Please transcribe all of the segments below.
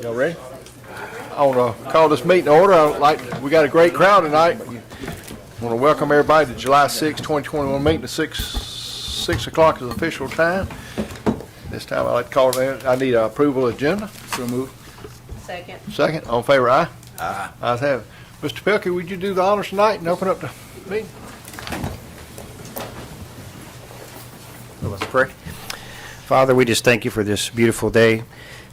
Y'all ready? I want to call this meeting to order. We got a great crowd tonight. I want to welcome everybody to July 6, 2021 meeting at 6 o'clock is official time. This time I'd like to call it, I need approval of agenda. So move. Second. Second, all in favor, aye? Aye. Ayes have it. Mr. Pilkey, would you do the honors tonight and open up the meeting? Let's pray. Father, we just thank you for this beautiful day.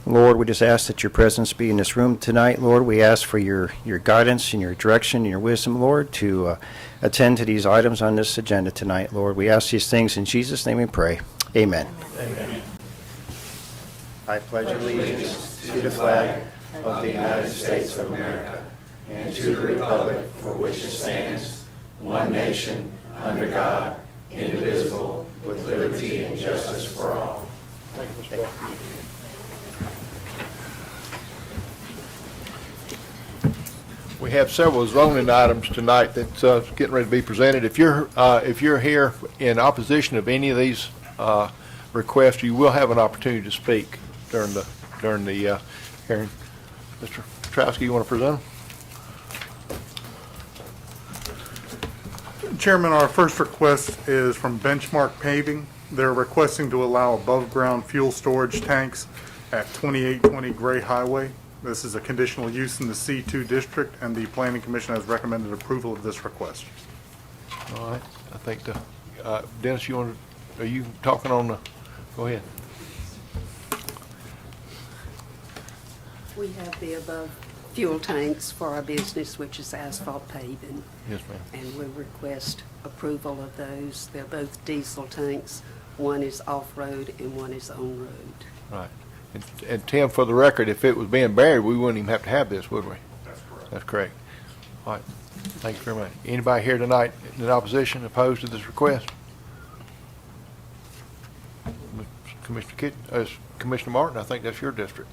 Lord, we just ask that your presence be in this room tonight. Lord, we ask for your guidance and your direction and your wisdom, Lord, to attend to these items on this agenda tonight. Lord, we ask these things in Jesus' name we pray. Amen. Amen. I pledge allegiance to the flag of the United States of America and to the republic for which it stands, one nation, under God, indivisible, with liberty and justice for all. Thank you, Mr. Pilkey. We have several zoning items tonight that's getting ready to be presented. If you're here in opposition of any of these requests, you will have an opportunity to speak during the hearing. Mr. Petrowski, you want to present them? Chairman, our first request is from Benchmark Paving. They're requesting to allow above-ground fuel storage tanks at 2820 Gray Highway. This is a conditional use in the C2 district, and the Planning Commission has recommended approval of this request. All right. I think Dennis, are you talking on the? Go ahead. We have the above fuel tanks for our business, which is asphalt paving, Yes, ma'am. and we request approval of those. They're both diesel tanks. One is off-road and one is on-road. Right. And Tim, for the record, if it was being buried, we wouldn't even have to have this, would we? That's correct. That's correct. All right. Thank you very much. Anybody here tonight in opposition, opposed to this request? Commissioner Martin, I think that's your district.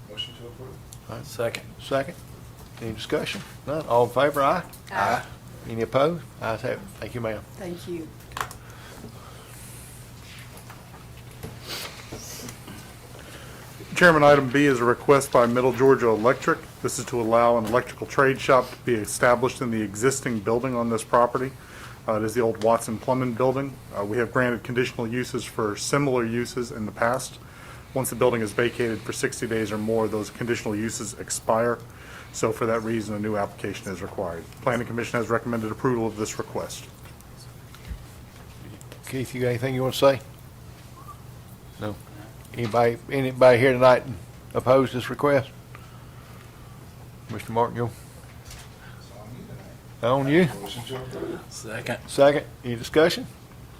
Motion to approve. All right. Second. Second. Any discussion? None. All in favor, aye? Aye. Any opposed? Ayes have it. Thank you, ma'am. Thank you. Chairman, item B is a request by Middle Georgia Electric. This is to allow an electrical trade shop to be established in the existing building on this property. It is the old Watson Plumbing building. We have granted conditional uses for similar uses in the past. Once the building is vacated for 60 days or more, those conditional uses expire. So for that reason, a new application is required. Planning Commission has recommended approval of this request. Keith, you got anything you want to say? No. Anybody here tonight opposed this request? Mr. Martin, you? On you? Motion to approve. Second. Second. Any discussion?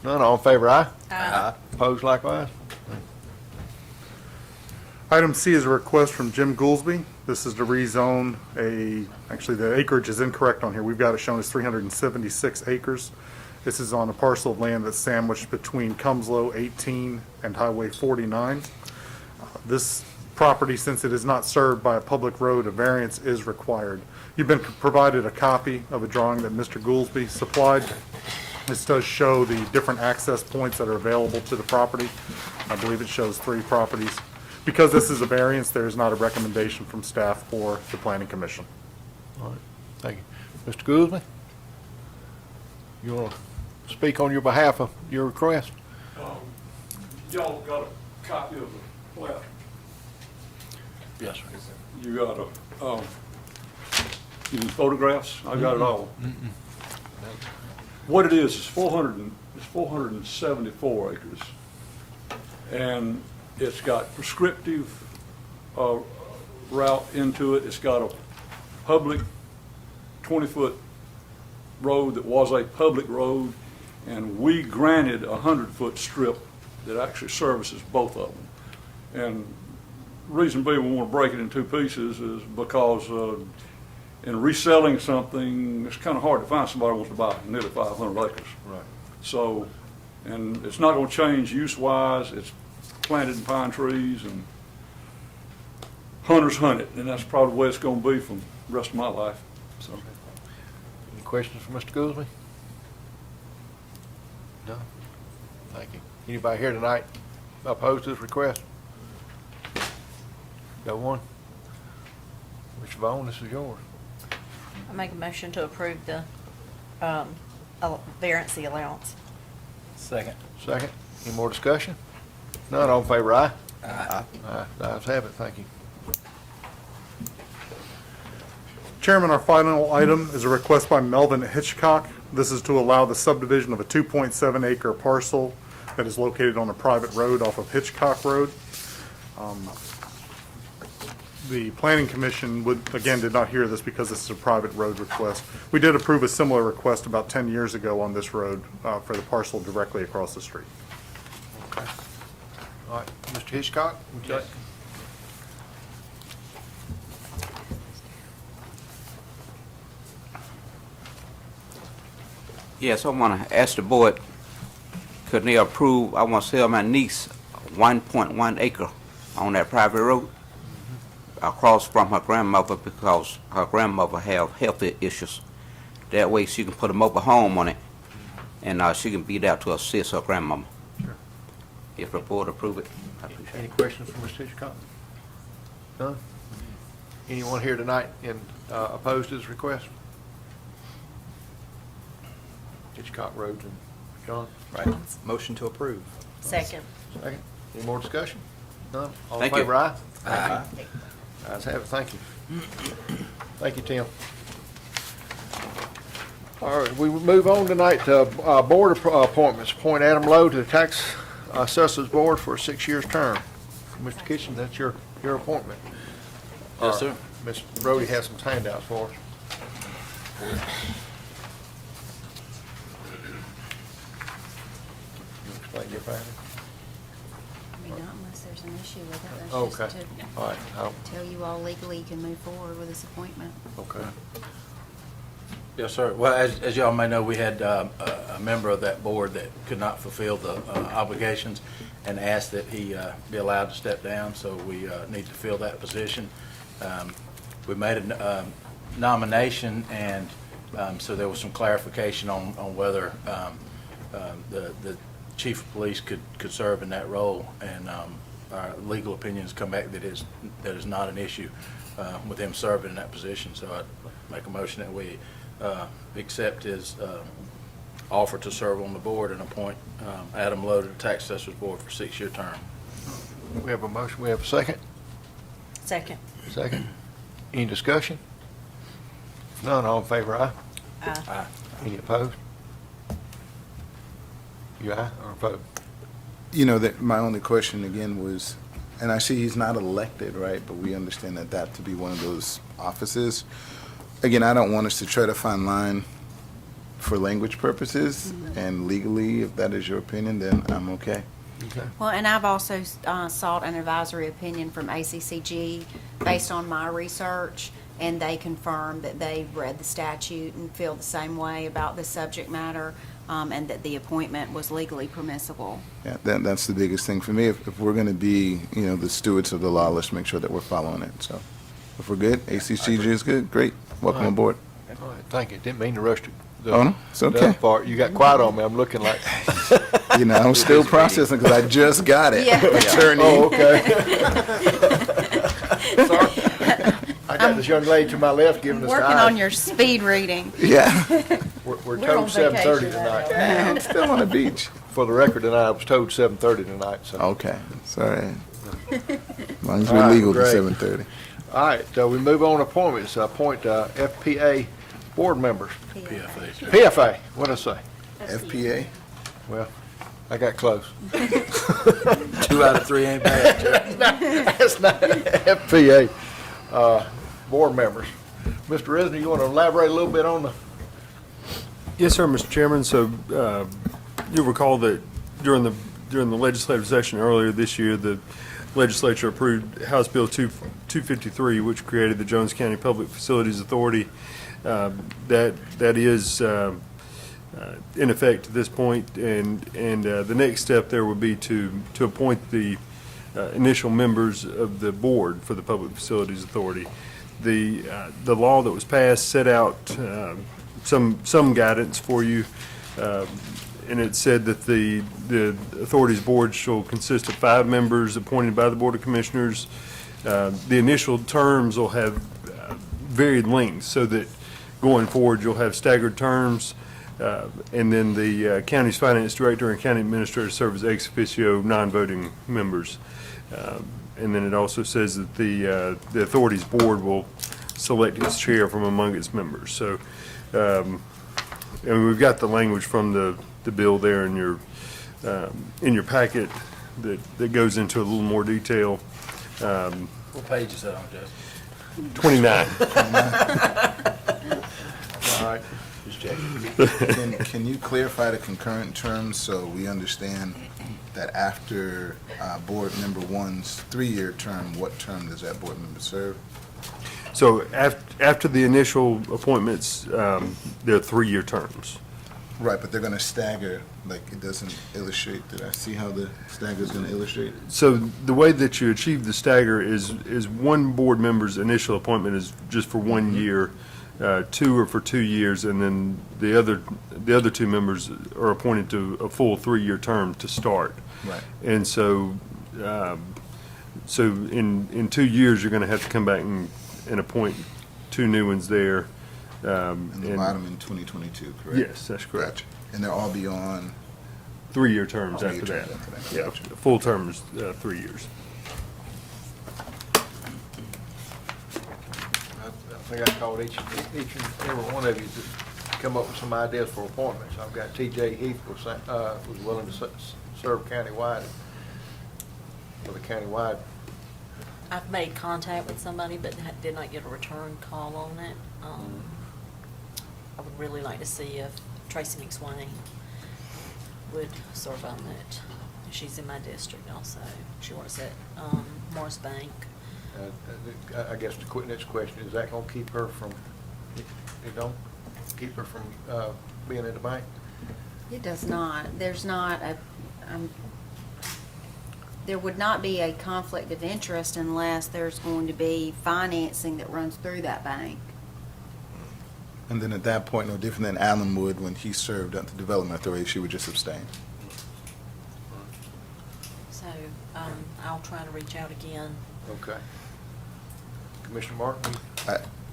None. All in favor, aye? Aye. Opposed likewise? Item C is a request from Jim Goolsby. This is to rezone actually the acreage is incorrect on here. We've got it shown as 376 acres. This is on a parcel of land that's sandwiched between Cumslow 18 and Highway 49. This property, since it is not served by a public road, a variance is required. You've been provided a copy of a drawing that Mr. Goolsby supplied. This does show the different access points that are available to the property. I believe it shows 3 properties. Because this is a variance, there is not a recommendation from staff or the Planning Commission. All right. Thank you. Mr. Goolsby? You want to speak on your behalf of your request? Y'all got a copy of the plat. Yes, sir. You got you need photographs? I got it all. What it is 474 acres. And it's got prescriptive route into it. It's got a public 20-foot road that was a public road, and we granted a 100-foot strip that actually services both of them. And reason being we want to break it in 2 pieces is because in reselling something, it's kind of hard to find somebody who wants to buy nearly 500 acres. Right. So, and it's not going to change use-wise. It's planted in pine trees, and hunters hunt it, and that's probably the way it's going to be for the rest of my life. So. Any questions for Mr. Goolsby? No? Thank you. Anybody here tonight opposed to this request? Got one? Mr. Vaughn, this is yours. I make a motion to approve the variance allowance. Second. Second. Any more discussion? None, all in favor, aye? Aye. The ayes have it, thank you. Chairman, our final item is a request by Melvin Hitchcock. This is to allow the subdivision of a 2.7 acre parcel that is located on a private road off of Hitchcock Road. The Planning Commission did not hear this because this is a private road request. We did approve a similar request about 10 years ago on this road for the parcel directly across the street. All right, Mr. Hitchcock? would you like- Yes, I want to ask the board, could they approve, I want to sell my niece 1.1 acre on that private road across from her grandmother because her grandmother have health issues. That way she can put a mobile home on it and she can be there to assist her grandmama. Sure. If the board approve it, I appreciate Any it. questions for Mr. Hitchcock? None? Anyone here tonight opposed to this request? Hitchcock Road and John? Right. Motion to approve. Second. Second. Any more discussion? None? All in Thank you. favor, aye? Aye. Ayes have it, thank you. Thank you, Tim. All right, we move on tonight to board appointments. Appoint Adam Lowe to the Tax Assessors Board for a 6-year term. Mr. Kitchen, that's your appointment. Yes, sir. Ms. Brody has some handouts for us. You explain your family? I mean, not unless there's an issue with it. That's Okay, just to all right, tell you all legally you can move forward with this appointment. okay. Yes, sir. Well, as y'all may know, we had a member of that board that could not fulfill the obligations and asked that he be allowed to step down, so we need to fill that position. We made a nomination, and so there was some clarification on whether the chief of police could serve in that role, and our legal opinions come back that is not an issue with him serving in that position. So I'd make a motion that we accept his offer to serve on the board and appoint Adam Lowe to the Tax Assessors Board for a 6-year term. We have a motion, we have a second? Second. Second. Any discussion? None, all in favor, aye? Aye. Any opposed? You aye or opposed? You know, that my only question again was, and I see he's not elected, right? But we understand that to be one of those offices. Again, I don't want us to try to find line for language purposes, and legally, if that is your opinion, then I'm okay. Okay. Well, and I've also sought an advisory opinion from ACCG based on my research, and they confirmed that they've read the statute and feel the same way about the subject matter, and that the appointment was legally permissible. Yeah, that's the biggest thing for me. If we're going to be, the stewards of the law, let's make sure that we're following it. So, if we're good, ACCG is good. Great, welcome All right. aboard. All right, thank you. Didn't mean to rush the Oh, no, it's the okay. other part. You got quiet on me. I'm looking like, I'm still processing because I just got it. Yeah. Attorney. oh, okay. Sorry. I got this young lady to my left giving us the Working eye. on your speed reading. Yeah. We're We're told on vacation 7:30 that tonight. I'm still on the beach. For the record tonight, I was told 7:30 tonight, so. Okay, sorry. As long as All we're right, legal to great. 7:30. All right, we move on to appointments. Appoint FPA board members. PFA. PFA, what'd I say? FPA? Well, I got close. 2 out of 3 ain't bad, Jerry. That's not FPA board members. Mr. Resnick, you want to elaborate a little bit on the, Yes, sir, Mr. Chairman. So you'll recall that during the legislative session earlier this year, the legislature approved House Bill 253, which created the Jones County Public Facilities Authority. That is in effect at this point, and the next step there would be to appoint the initial members of the board for the Public Facilities Authority. The law that was passed set out some guidance for you, and it said that the authority's board shall consist of 5 members appointed by the Board of Commissioners. The initial terms will have varied lengths, so that going forward, you'll have staggered terms, and then the county's finance director and county administrator serve as ex officio non-voting members. And then it also says that the authority's board will select its chair from among its members. So, and we've got the language from the bill there in your packet that goes into a little more detail. What page is that on, Jeff? 29. All right, just checking. Can you clarify the concurrent terms so we understand that after board member one's 3-year term, what term does that board member serve? So after the initial appointments, they're 3-year terms. Right, but they're going to stagger, like it doesn't illustrate. Did I see how the stagger is going to illustrate? So the way that you achieve the stagger is one board member's initial appointment is just for 1 year, 2 are for 2 years, and then the other 2 members are appointed to a full 3-year term to start. Right. And so, so in 2 years, you're going to have to come back and appoint 2 new ones there. And the bottom in 2022, correct? Yes, that's correct. Gotcha. And they'll all be on 3-year terms 3-year after that. terms after that. Yeah, Gotcha. full term is 3 years. I think I called each and every one of you to come up with some ideas for appointments. I've got T.J. Heath was willing to serve countywide, for the countywide. I've made contact with somebody, but did not get a return call on it. I would really like to see if Tracy McSwain would serve on it. She's in my district also. She works at Morris Bank. I guess the next question, is that going to keep her from, it don't keep her from being at the bank? It does not. There's not a, there would not be a conflict of interest unless there's going to be financing that runs through that bank. And then at that point, no different than Alan would when he served at the Development Authority, she would just abstain. So I'll try to reach out again. Okay. Commissioner Martin?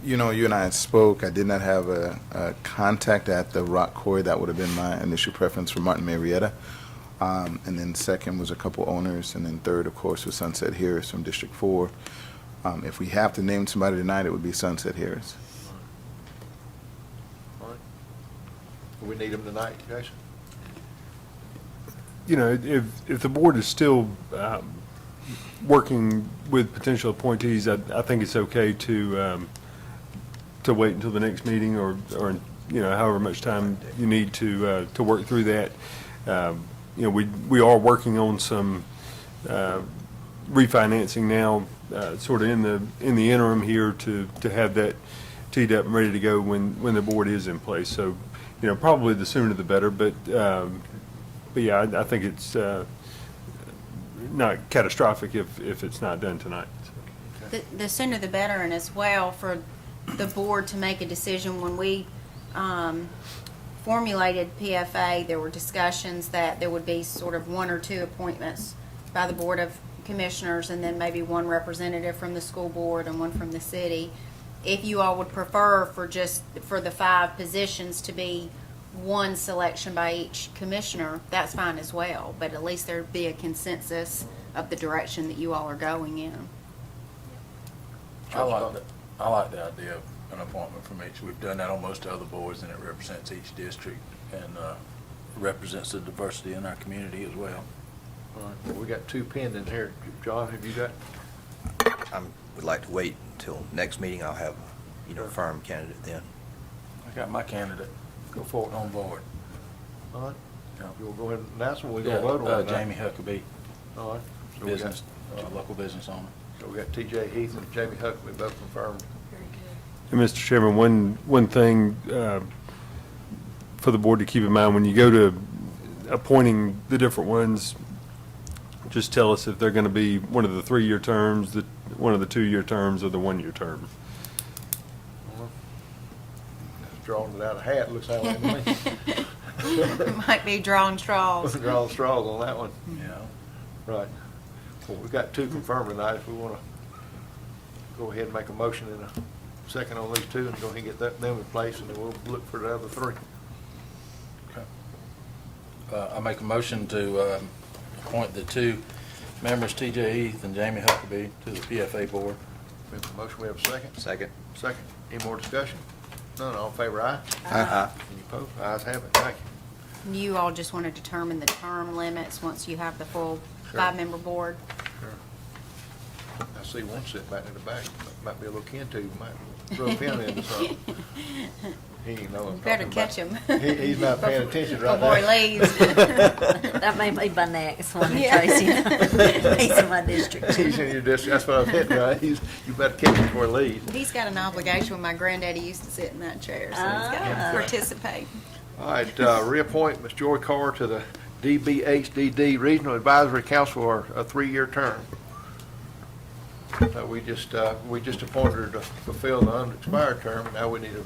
You know, you and I spoke. I did not have a contact at the Rock Quarry. That would have been my initial preference for Martin Marietta. And then second was a couple owners. And then third, of course, was Sunset Harris from District 4. If we have to name somebody tonight, it would be Sunset Harris. All right. We need them tonight, Jason? You know, if the board is still working with potential appointees, I think it's okay to wait until the next meeting, or you know, however much time you need to work through that. You know, we are working on some refinancing now, sort of in the interim here to have that teed up and ready to go when the board is in place. So, you know, probably the sooner the better. But yeah, I think it's not catastrophic if it's not done tonight. The sooner the better, and as well for the board to make a decision. When we formulated PFA, there were discussions that there would be sort of 1 or 2 appointments by the Board of Commissioners, and then maybe 1 representative from the school board and 1 from the city. If you all would prefer for the 5 positions to be 1 selection by each commissioner, that's fine as well, but at least there'd be a consensus of the direction that you all are going in. I like the idea of an appointment from each. We've done that on most other boards, and it represents each district and represents the diversity in our community as well. All right. Well, we got 2 pending here. John, have you got? I would like to wait until next meeting. I'll have, a firm candidate then. I got my candidate. Go forward. On board. All right. Yeah. You'll go ahead and announce them. We're Yeah, going to vote on it. Jamie Huckabee, All right. So business, local business owner. we got T.J. Heath and Jamie Huckabee both confirmed. Very good. And Mr. Chairman, one thing for the board to keep in mind, when you go to appointing the different ones, just tell us if they're going to be one of the 3-year terms, one of the 2-year terms, or the 1-year term. Just drawing it out of a hat, looks like to me. Might be drawing straws. Drawing straws on that one. Yeah. Right. Well, we've got 2 confirmed tonight. If we want to go ahead and make a motion and second on these two and go ahead and get them in place, and then we'll look for the other three. I make a motion to appoint the two members, T.J. Heath and Jamie Huckabee, to the PFA board. We have a motion, we have a second? Second. Second. Any more discussion? None, all in favor, aye? Aye. Any opposed? Ayes have it, thank you. You all just want to determine the term limits once you have the full Sure. 5-member board. Sure. I see one sitting back in the back, might be a little kin to you, might rub him into something. He ain't know what I'm Better talking catch about. him. He's not paying attention right now. Before he leaves. That may be my next one, Yeah. Tracy. He's in my district. He's in your district, that's what I'm hitting, right? You better catch him before he leaves. He's got an obligation when my granddaddy used to sit in that chair, so he's got to participate. All right, reappoint Ms. Joy Carr to the DBHDD Regional Advisory Council for a 3-year term. We just appointed her to fulfill the unexpired term, and now we need to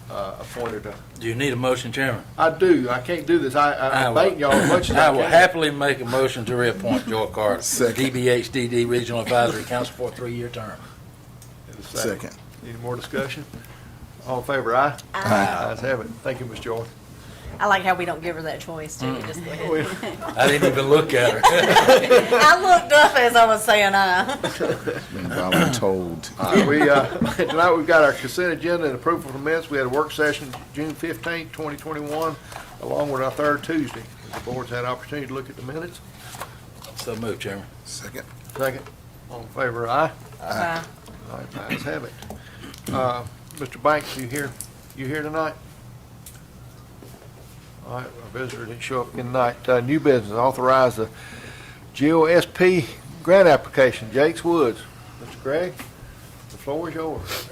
appoint her to. Do you need a motion, Chairman? I do, I can't do this, I'm will- baiting y'all as much as I I will can. happily make a motion to reappoint Joy Carter to the Second. DBHDD Regional Advisory Council for a 3-year term. Second. Any more discussion? All in favor, aye? Aye. Ayes have it. Thank you, Ms. Joy. I like how we don't give her that choice, too. You just go ahead. I didn't even look at her. I looked up as I was saying aye. Been voluntold. All right, tonight we've got our consent agenda and approval of minutes. We had a work session June 15th, 2021, along with our third Tuesday. The board's had an opportunity to look at the minutes. So moved, Chairman. Second. Second. All in favor, aye? Aye. All right, ayes have it. Mr. Banks, you here tonight? All right, our visitor didn't show up tonight. New business, authorize the GOSP grant application, Jakes Woods. Mr. Gregg, the floor is yours.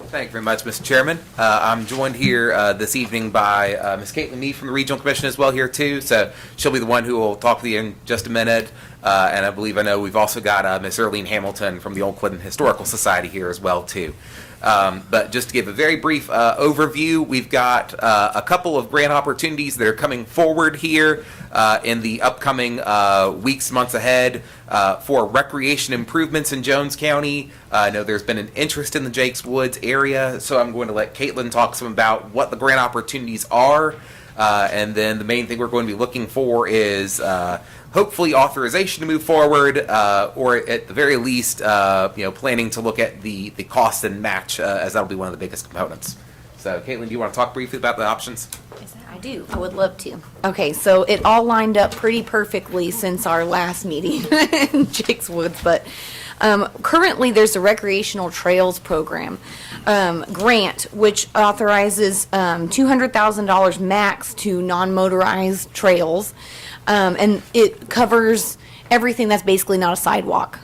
Thank you very much, Mr. Chairman. I'm joined here this evening by Ms. Caitlin Mead from the Regional Commission as well here too. So she'll be the one who will talk with you in just a minute. And I know we've also got Ms. Earlene Hamilton from the Old Clinton Historical Society here as well too. But just to give a very brief overview, we've got a couple of grant opportunities that are coming forward here in the upcoming weeks, months ahead for recreation improvements in Jones County. I know there's been an interest in the Jakes Woods area, so I'm going to let Caitlin talk some about what the grant opportunities are. And then the main thing we're going to be looking for is hopefully authorization to move forward, or at the very least, planning to look at the cost and match, as that'll be one of the biggest components. So, Caitlin, do you want to talk briefly about the options? I do. I would love to. Okay, so it all lined up pretty perfectly since our last meeting in Jakes Woods, but currently there's a recreational trails program grant which authorizes $200,000 max to non-motorized trails, and it covers everything that's basically not a sidewalk.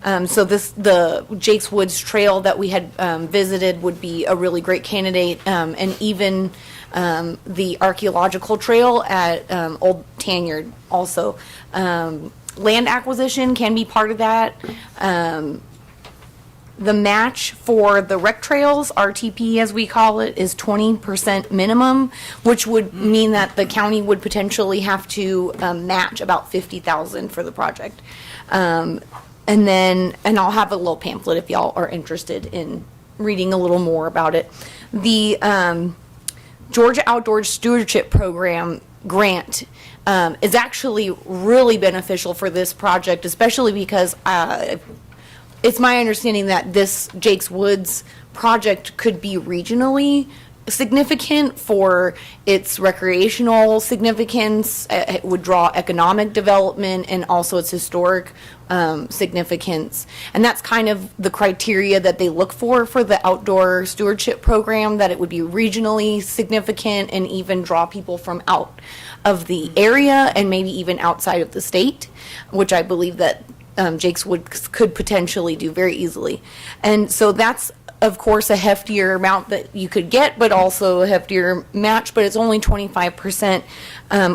So the Jakes Woods Trail that we had visited would be a really great candidate, and even the archaeological trail at Old Tanyard also. Land acquisition can be part of that. The match for the rec trails, RTP as we call it, is 20% minimum, which would mean that the county would potentially have to match about $50,000 for the project. And I'll have a little pamphlet if y'all are interested in reading a little more about it. The Georgia Outdoor Stewardship Program grant is actually really beneficial for this project, especially because it's my understanding that this Jakes Woods project could be regionally significant for its recreational significance. It would draw economic development and also its historic significance. And that's kind of the criteria that they look for the outdoor stewardship program, that it would be regionally significant and even draw people from out of the area and maybe even outside of the state, which I believe that Jakes Woods could potentially do very easily. And so that's, of course, a heftier amount that you could get, but also a heftier match, but it's only 25%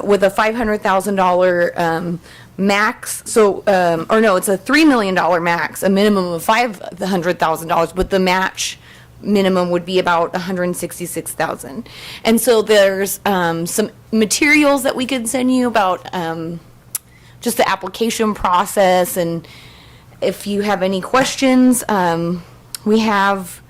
with a $500,000 max. So, or no, it's a $3 million max, a minimum of $500,000, but the match minimum would be about $166,000. And so there's some materials that we could send you about just the application process and if you have any questions, we have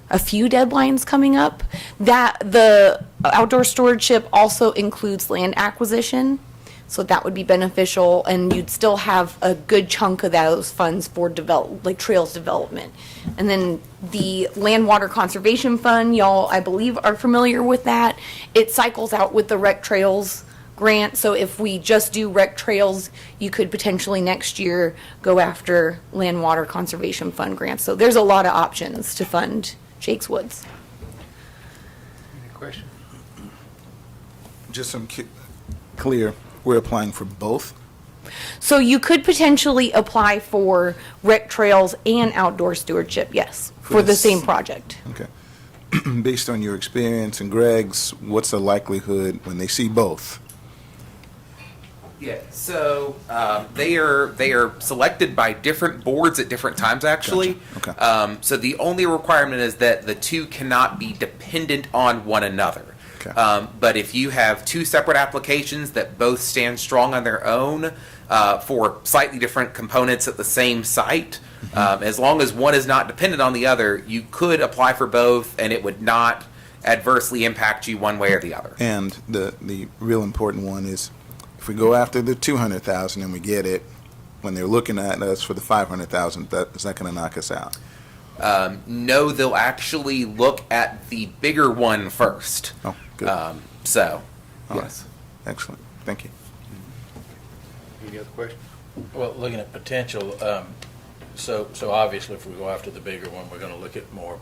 a few deadlines coming up. That the outdoor stewardship also includes land acquisition, so that would be beneficial, and you'd still have a good chunk of those funds for trails development. And then the Land Water Conservation Fund, y'all, I believe, are familiar with that. It cycles out with the rec trails grant, so if we just do rec trails, you could potentially next year go after Land Water Conservation Fund grants. So there's a lot of options to fund Jake's Woods. Any questions? Just some clear, we're applying for both? So you could potentially apply for rec trails and outdoor stewardship, yes, for the this- same project. Okay. Based on your experience and Greg's, what's the likelihood when they see both? Yeah, so they are selected by different boards at different times, actually. Gotcha. Okay. So the only requirement is that the two cannot be dependent on one another. Okay. But if you have two separate applications that both stand strong on their own for slightly different components at the same site, as long as one is not dependent on the other, you could apply for both, and it would not adversely impact you one way or the other. And the real important one is, if we go after the 200,000 and we get it, when they're looking at us for the 500,000, is that going to knock us out? No, they'll actually look at the bigger one first. Oh, good. All right. Excellent. Thank you. Any other questions? Well, looking at potential, so obviously if we go after the bigger one, we're gonna look at more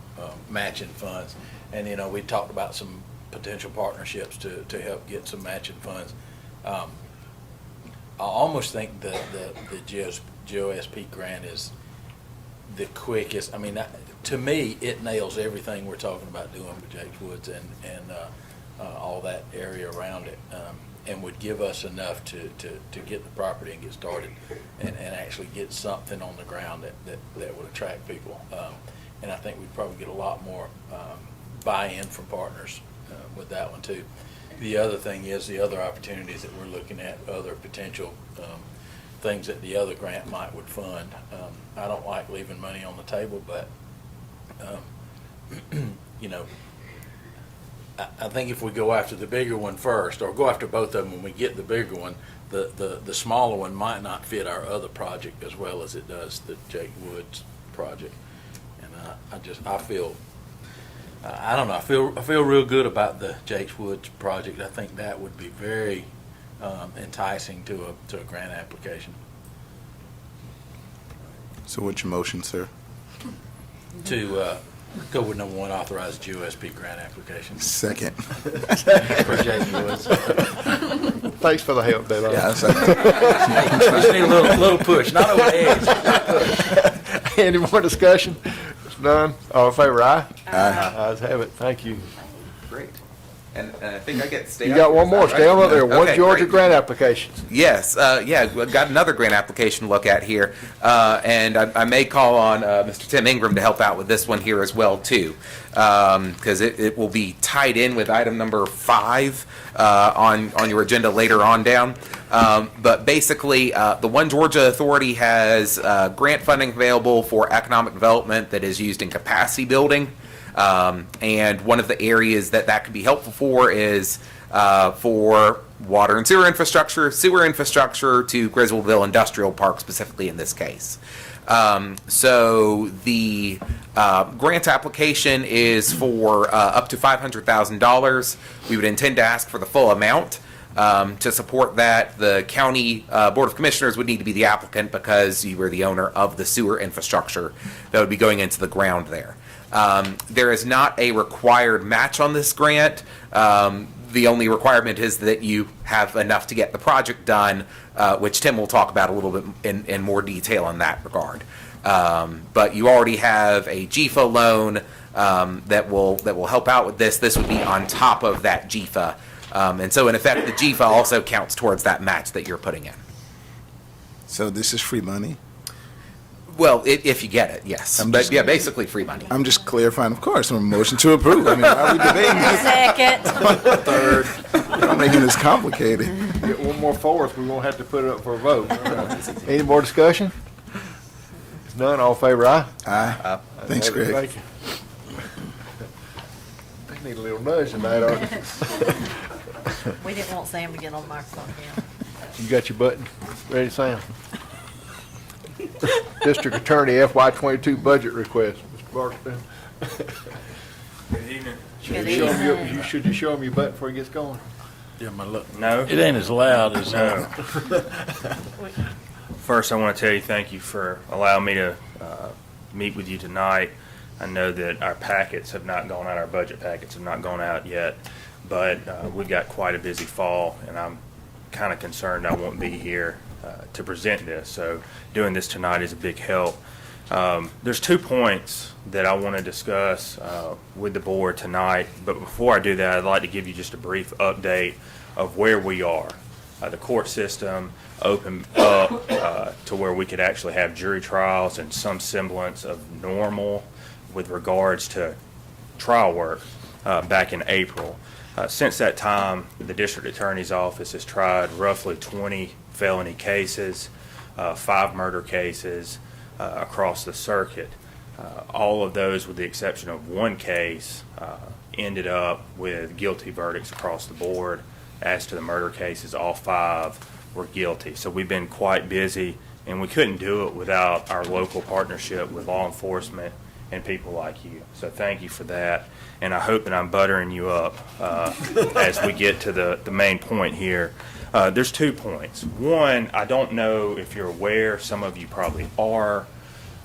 matching funds. And, we talked about some potential partnerships to help get some matching funds. I almost think the GOSP grant is the quickest. I mean, to me, it nails everything we're talking about doing with Jake's Woods and all that area around it, and would give us enough to get the property and get started and actually get something on the ground that would attract people. And I think we'd probably get a lot more buy-in from partners with that one too. The other thing is the other opportunities that we're looking at, other potential things that the other grant would fund. I don't like leaving money on the table, but I think if we go after the bigger one first, or go after both of them when we get the bigger one, the smaller one might not fit our other project as well as it does the Jake Woods project. And I feel real good about the Jake's Woods project. I think that would be very enticing to a grant application. So what's your motion, sir? To go with number one, authorize GOSP grant application Second. for Jake Woods. Thanks for the help, Dave. Yeah, that's right. We just need a little push, not over the edge. Any more discussion? If none, all in favor, aye? Aye. Ayes have it, thank you. Great. And I think I get to stay You up got here, one is that more, right? stay on up there, one Okay, Georgia great. grant application. Yes, we've got another grant application to look at here, and I may call on Mr. Tim Ingram to help out with this one here as well too, because it will be tied in with item number 5 on your agenda later on down. But basically, the One Georgia Authority has grant funding available for economic development that is used in capacity building. And one of the areas that could be helpful for is for water and sewer infrastructure to Griswoldville Industrial Park specifically in this case. So the grant application is for up to $500,000. We would intend to ask for the full amount. To support that, the county Board of Commissioners would need to be the applicant because you were the owner of the sewer infrastructure that would be going into the ground there. There is not a required match on this grant. The only requirement is that you have enough to get the project done, which Tim will talk about a little bit in more detail in that regard. But you already have a GFA loan that will help out with this. This would be on top of that GFA. And so in effect, the GFA also counts towards that match that you're putting in. So this is free money? Well, if you get it, yes. I'm But just- yeah, basically free money. I'm just clarifying, of course, a motion to approve. I mean, why are we debating this? Second. Third, I'm making this complicated. get one more fourth, we won't have to put it up for a vote. Any more discussion? None, all in favor, aye? Aye. Thanks, Have it. Greg. Thank you. They need a little nudge tonight, aren't they? We didn't want Sam to get on the microphone again. You got your button ready, Sam? District Attorney FY22 budget request, Mr. Barksdale. Good evening. Good Show 'em your- evening. Should you show him your button before he gets going? Yeah, my look. No? It ain't as loud as, No. First, I want to tell you thank you for allowing me to meet with you tonight. I know that our packets have not gone out, our budget packets have not gone out yet, but we've got quite a busy fall, and I'm kind of concerned I won't be here to present this. So doing this tonight is a big help. There's 2 points that I want to discuss with the board tonight, but before I do that, I'd like to give you just a brief update of where we are. The court system opened up to where we could actually have jury trials and some semblance of normal with regards to trial work back in April. Since that time, the district attorney's office has tried roughly 20 felony cases, 5 murder cases across the circuit. All of those, with the exception of 1 case, ended up with guilty verdicts across the board. As to the murder cases, all 5 were guilty. So we've been quite busy, and we couldn't do it without our local partnership with law enforcement and people like you. So thank you for that, and I hope that I'm buttering you up as we get to the main point here. There's 2 points. One, I don't know if you're aware, some of you probably are,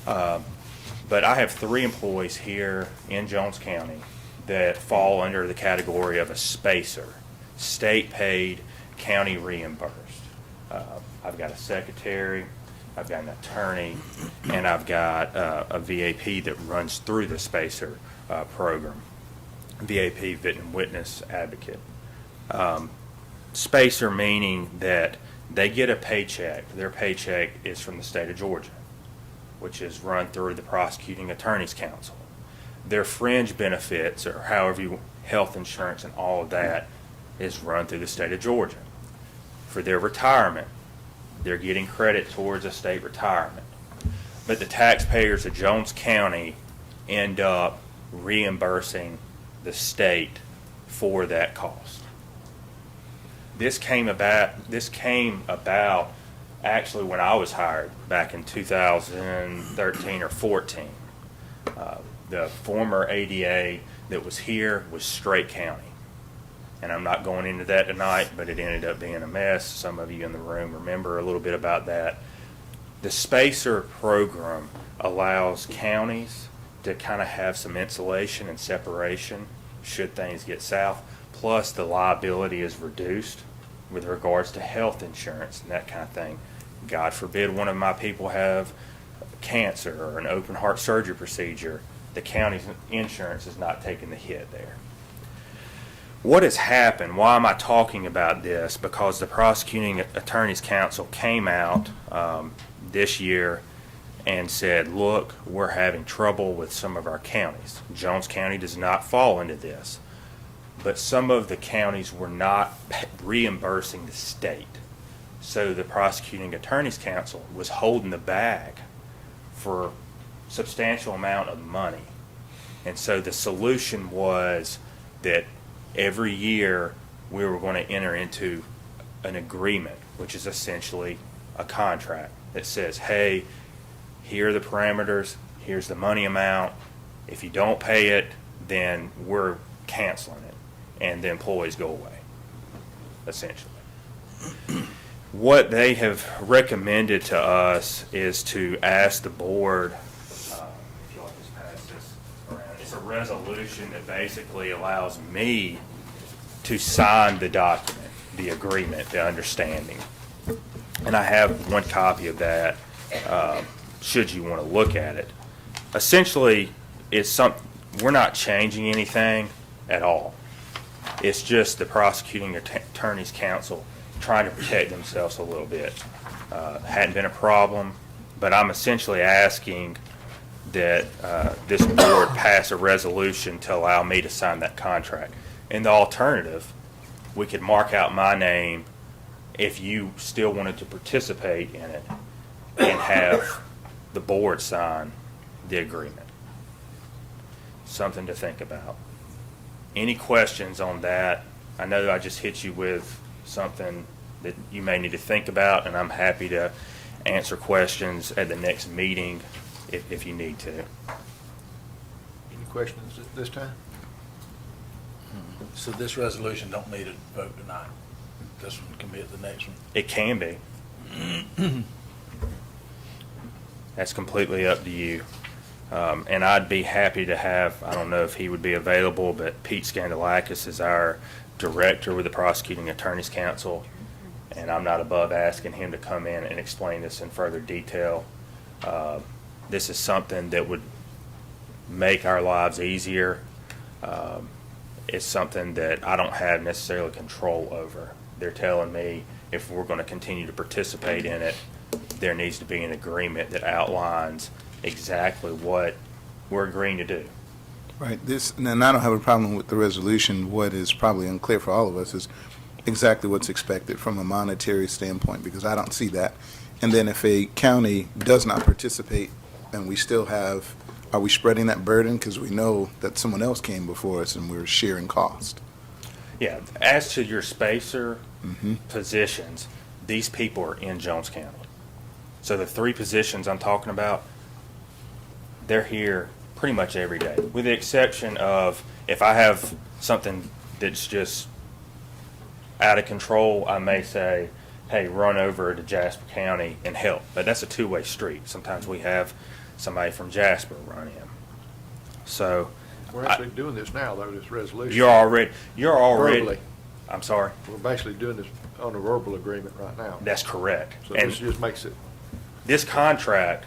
but I have 3 employees here in Jones County that fall under the category of a SPACER, state paid, county reimbursed. I've got a secretary, I've got an attorney, and I've got a VAP that runs through the SPACER program. VAP, Victim Witness Advocate. SPACER meaning that they get a paycheck. Their paycheck is from the state of Georgia, which is run through the Prosecuting Attorneys Council. Their fringe benefits, or however you, health insurance and all of that, is run through the state of Georgia. For their retirement, they're getting credit towards a state retirement. But the taxpayers of Jones County end up reimbursing the state for that cost. This came about actually when I was hired back in 2013 or 14. The former ADA that was here was Strait County. And I'm not going into that tonight, but it ended up being a mess. Some of you in the room remember a little bit about that. The SPACER program allows counties to kind of have some insulation and separation should things get south. Plus, the liability is reduced with regards to health insurance and that kind of thing. God forbid one of my people have cancer or an open heart surgery procedure. The county's insurance is not taking the hit there. What has happened? Why am I talking about this? Because the Prosecuting Attorneys Council came out this year and said, look, we're having trouble with some of our counties. Jones County does not fall into this. But some of the counties were not reimbursing the state. So the Prosecuting Attorneys Council was holding the bag for a substantial amount of money. And so the solution was that every year we were going to enter into an agreement, which is essentially a contract that says, hey, here are the parameters, here's the money amount. If you don't pay it, then we're canceling it, and the employees go away, essentially. What they have recommended to us is to ask the board, if you'll just pass this around, it's a resolution that basically allows me to sign the document, the agreement, the understanding. And I have 1 copy of that, should you want to look at it. Essentially, we're not changing anything at all. It's just the Prosecuting Attorneys Council trying to protect themselves a little bit. Hadn't been a problem, but I'm essentially asking that this board pass a resolution to allow me to sign that contract. In the alternative, we could mark out my name if you still wanted to participate in it and have the board sign the agreement. Something to think about. Any questions on that? I know I just hit you with something that you may need to think about, and I'm happy to answer questions at the next meeting if you need to. Any questions at this time? So this resolution don't need a vote tonight? This one can be at the next one? It can be. That's completely up to you. And I'd be happy to have, I don't know if he would be available, but Pete Scandalakis is our director with the Prosecuting Attorneys Council, and I'm not above asking him to come in and explain this in further detail. This is something that would make our lives easier. It's something that I don't have necessarily control over. They're telling me if we're going to continue to participate in it, there needs to be an agreement that outlines exactly what we're agreeing to do. Right, and I don't have a problem with the resolution. What is probably unclear for all of us is exactly what's expected from a monetary standpoint, because I don't see that. And then if a county does not participate and we still have, are we spreading that burden? Because we know that someone else came before us and we're sharing cost. Yeah, as to your spacer positions, these people are in Jones County. So the 3 positions I'm talking about, they're here pretty much every day, with the exception of if I have something that's just out of control, I may say, hey, run over to Jasper County and help. But that's a two-way street. Sometimes we have somebody from Jasper run in. So We're actually doing this now, though, this resolution. you're already, Verbally. I'm sorry, We're basically doing this on a verbal agreement right now. that's correct. So And this just makes it, this contract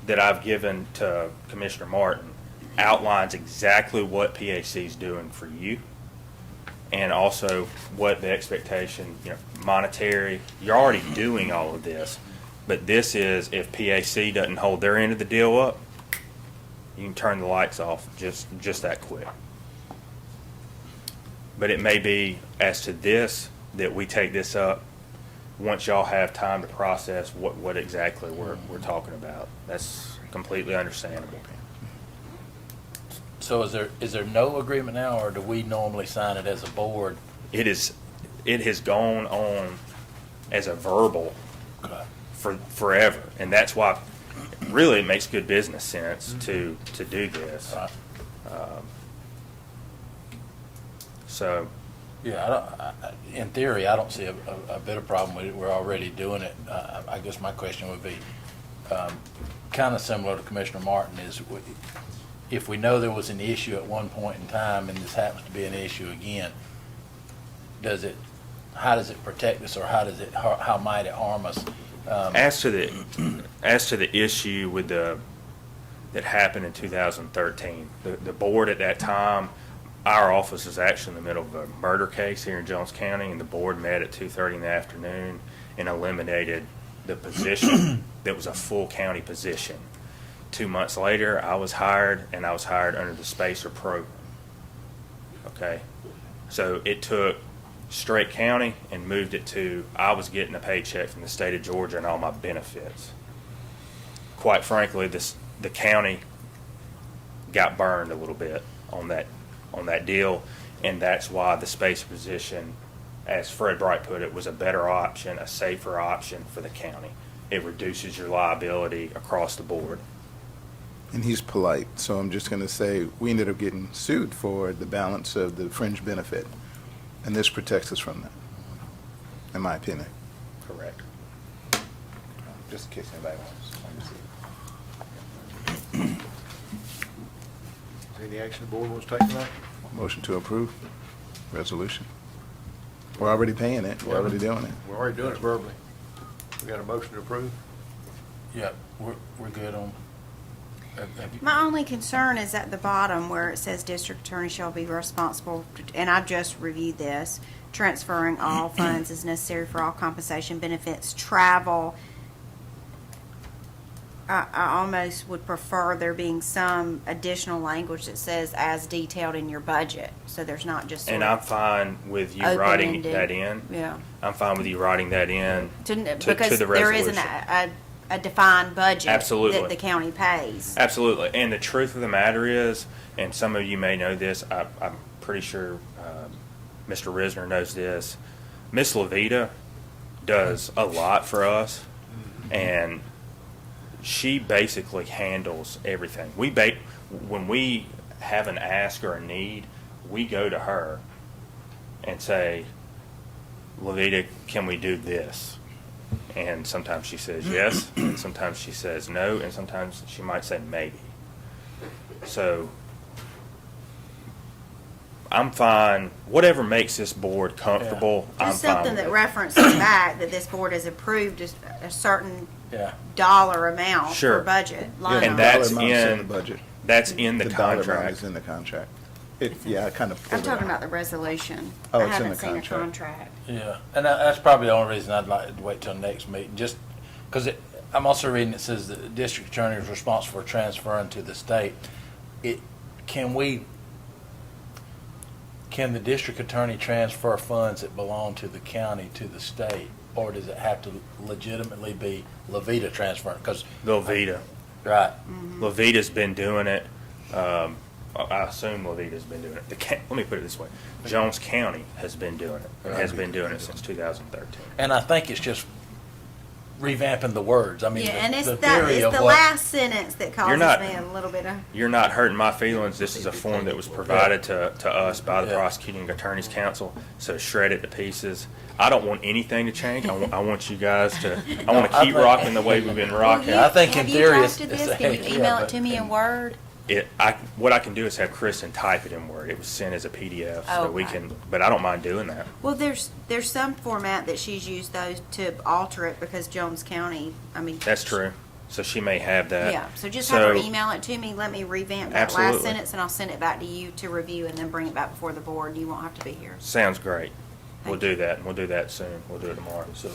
that I've given to Commissioner Martin outlines exactly what PAC is doing for you, and also what the expectation, monetary. You're already doing all of this, but this is if PAC doesn't hold their end of the deal up, you can turn the lights off just that quick. But it may be as to this that we take this up once y'all have time to process what exactly we're talking about. That's completely understandable. So is there no agreement now, or do we normally sign it as a board? It has gone on as a verbal for forever, and that's why really it makes good business sense to do this. Right. So Yeah, in theory, I don't see a bit of problem with it. We're already doing it. I guess my question would be kind of similar to Commissioner Martin is, if we know there was an issue at one point in time and this happens to be an issue again, how does it protect us, or how might it harm us? as to the issue with that happened in 2013, the board at that time, our office was actually in the middle of a murder case here in Jones County, and the board met at 2:30 in the afternoon and eliminated the position that was a full county position. 2 months later, I was hired, and I was hired under the Spacer program. Okay? So it took Straight County and moved it to, I was getting a paycheck from the state of Georgia and all my benefits. Quite frankly, the county got burned a little bit on that deal, and that's why the Spacer position, as Fred Bright put it, was a better option, a safer option for the county. It reduces your liability across the board. And he's polite, so I'm just going to say, we ended up getting sued for the balance of the fringe benefit, and this protects us from that, in my opinion. Correct. Just in case anybody wants to see. any action the board wants to take tonight? Motion to approve resolution. We're already paying it, we're already doing it. We're already doing it verbally. We got a motion to approve? Yeah, we're good on. have you- My only concern is at the bottom where it says district attorney shall be responsible, and I just reviewed this, transferring all funds as necessary for all compensation, benefits, travel. I almost would prefer there being some additional language that says as detailed in your budget, so there's not just sort And of I'm fine with you writing open-ended. that in. Yeah. I'm fine with you writing that in to Because the there is resolution. a a defined budget Absolutely. that the county pays. Absolutely. And the truth of the matter is, and some of you may know this, I'm pretty sure Mr. Risner knows this, Miss Levita does a lot for us, and she basically handles everything. When we have an ask or a need, we go to her and say, Levita, can we do this? And sometimes she says yes, and sometimes she says no, and sometimes she might say maybe. So I'm fine. Whatever makes this board comfortable, I'm Just fine something with that it. references back that this board has approved a certain Yeah. dollar amount Sure. for budget. Yeah, line the And item. dollar that's amount's in in- the budget. That's in the The dollar amount contract. is in the contract. I kind of. I'm talking about the resolution. Oh, I it's in haven't the seen a contract. contract. Yeah, and that's probably the only reason I'd like to wait till next meeting, just because I'm also reading it says that the district attorney is responsible for transferring to the state. Can the district attorney transfer funds that belong to the county to the state? Or does it have to legitimately be Levita transferring? Because, Levita. right, Levita's been doing it. I assume Levita's been doing it. Let me put it this way. Jones County has been doing it. And has been doing it since 2013. and I think it's just revamping the words. I mean, Yeah, and it's the that, theory it's of the what. last sentence that causes not- me a little bit of. You're not hurting my feelings. This is a form that was provided to us by the Yeah. Prosecuting Attorney's Council, so shred it to pieces. I don't want anything to change. I want you guys to, I want to keep rocking the way we've been rocking. I think in theory it's- Have you it's a drafted this? Can you heck, yeah, email it but- to me in Word? What I can do is have Kristen type it in Word. It was sent as a PDF, so we Okay. can, but I don't mind doing that. Well, there's some format that she's used those to alter it because Jones County, I mean. That's true. So she may have that. Yeah, so just have her So- email it to me, let me revamp that last Absolutely. sentence, and I'll send it back to you to review and then bring it back before the board. You won't have to be here. Sounds great. We'll Thank do that, and we'll do that soon. We'll do it tomorrow. So,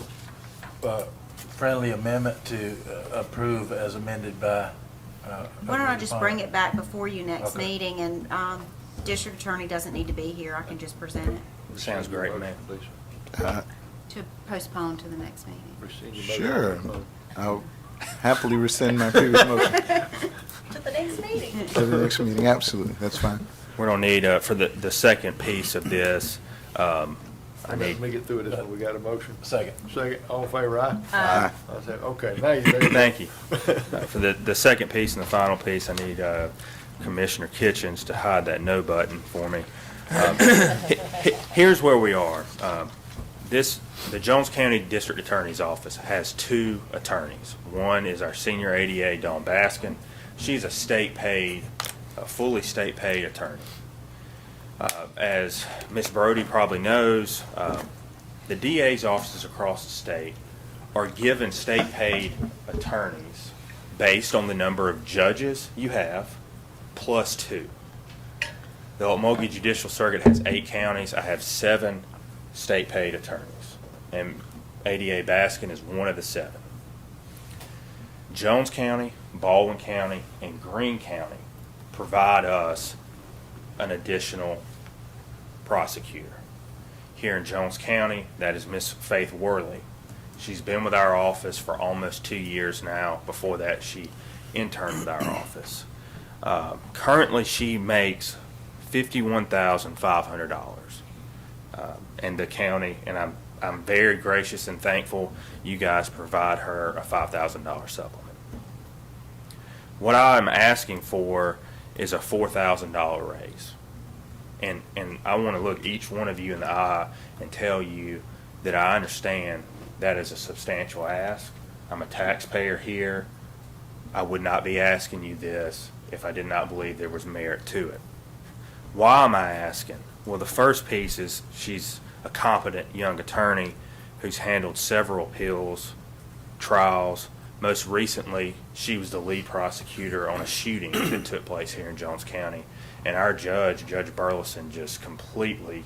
friendly amendment to approve as amended by. Why don't I just bring it back before you next Okay. meeting, and district attorney doesn't need to be here, I can just present it Sounds great, man. Uh, to postpone to the next meeting. Sure. I'll happily rescind my previous motion To the next meeting. to the next meeting. Absolutely, that's fine. We're gonna need, for the second piece of this, I need, Let me get through this one. We got a motion. Second. Second, all in favor, aye? Aye. I said, okay, now you're ready. thank you. For the second piece and the final piece, I need Commissioner Kitchens to hide that no button for me. Here's where we are. The Jones County District Attorney's Office has two attorneys. One is our senior ADA, Dawn Baskin. She's a fully state-paid attorney. As Ms. Brody probably knows, the DA's offices across the state are given state-paid attorneys based on the number of judges you have, plus 2. The Okmulgee Judicial Circuit has 8 counties. I have 7 state-paid attorneys, and ADA Baskin is one of the 7. Jones County, Baldwin County, and Greene County provide us an additional prosecutor. Here in Jones County, that is Miss Faith Worley. She's been with our office for almost 2 years now. Before that, she interned with our office. Currently, she makes $51,500. And the county, and I'm very gracious and thankful you guys provide her a $5,000 supplement. What I'm asking for is a $4,000 raise. And I want to look each one of you in the eye and tell you that I understand that is a substantial ask. I'm a taxpayer here. I would not be asking you this if I did not believe there was merit to it. Why am I asking? Well, the first piece is she's a competent young attorney who's handled several appeals, trials. Most recently, she was the lead prosecutor on a shooting that took place here in Jones County. And our judge, Judge Burleson, just completely,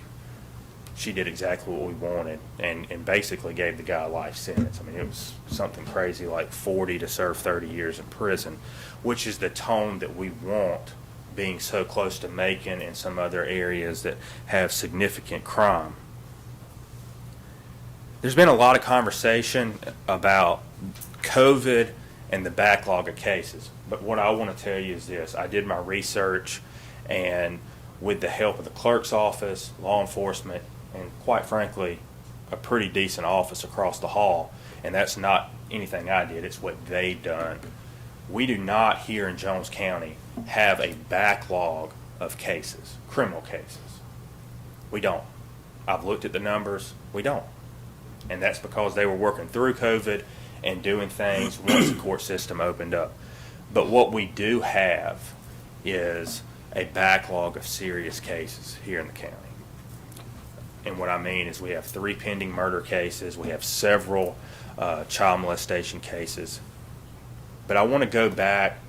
she did exactly what we wanted and basically gave the guy a life sentence. I mean, it was something crazy like 40 to serve 30 years in prison, which is the tone that we want, being so close to Macon and some other areas that have significant crime. There's been a lot of conversation about COVID and the backlog of cases. But what I want to tell you is this: I did my research, and with the help of the clerk's office, law enforcement, and quite frankly, a pretty decent office across the hall, and that's not anything I did, it's what they've done. We do not here in Jones County have a backlog of cases, criminal cases. We don't. I've looked at the numbers, we don't. And that's because they were working through COVID and doing things once the court system opened up. But what we do have is a backlog of serious cases here in the county. And what I mean is we have 3 pending murder cases, we have several child molestation cases. But I want to go back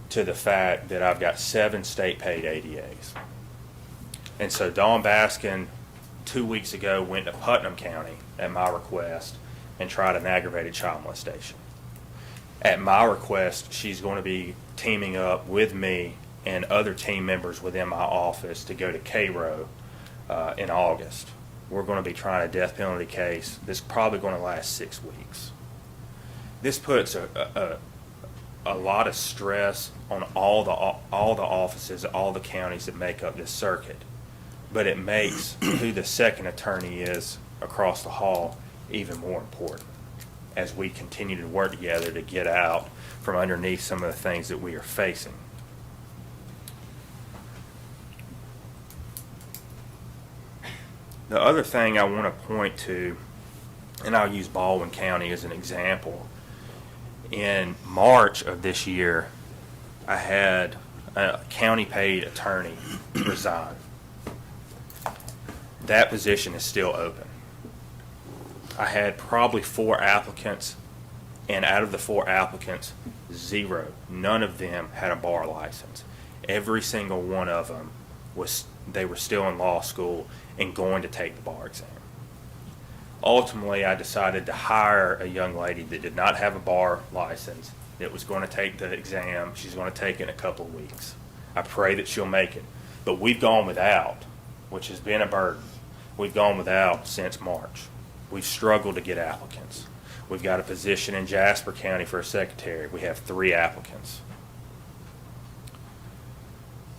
to the fact that I've got 7 state-paid ADAs. And so Dawn Baskin, 2 weeks ago, went to Putnam County at my request and tried an aggravated child molestation. At my request, she's going to be teaming up with me and other team members within my office to go to Cairo in August. We're going to be trying a death penalty case that's probably going to last 6 weeks. This puts a lot of stress on all the offices, all the counties that make up this circuit. But it makes who the second attorney is across the hall even more important as we continue to work together to get out from underneath some of the things that we are facing. The other thing I want to point to, and I'll use Baldwin County as an example. In March of this year, I had a county-paid attorney resign. That position is still open. I had probably 4 applicants, and out of the 4 applicants, 0. None of them had a bar license. Every single one of them they were still in law school and going to take the bar exam. Ultimately, I decided to hire a young lady that did not have a bar license, that was going to take the exam. She's going to take it in a couple of weeks. I pray that she'll make it. But we've gone without, which has been a burden. We've gone without since March. We've struggled to get applicants. We've got a position in Jasper County for a secretary. We have 3 applicants.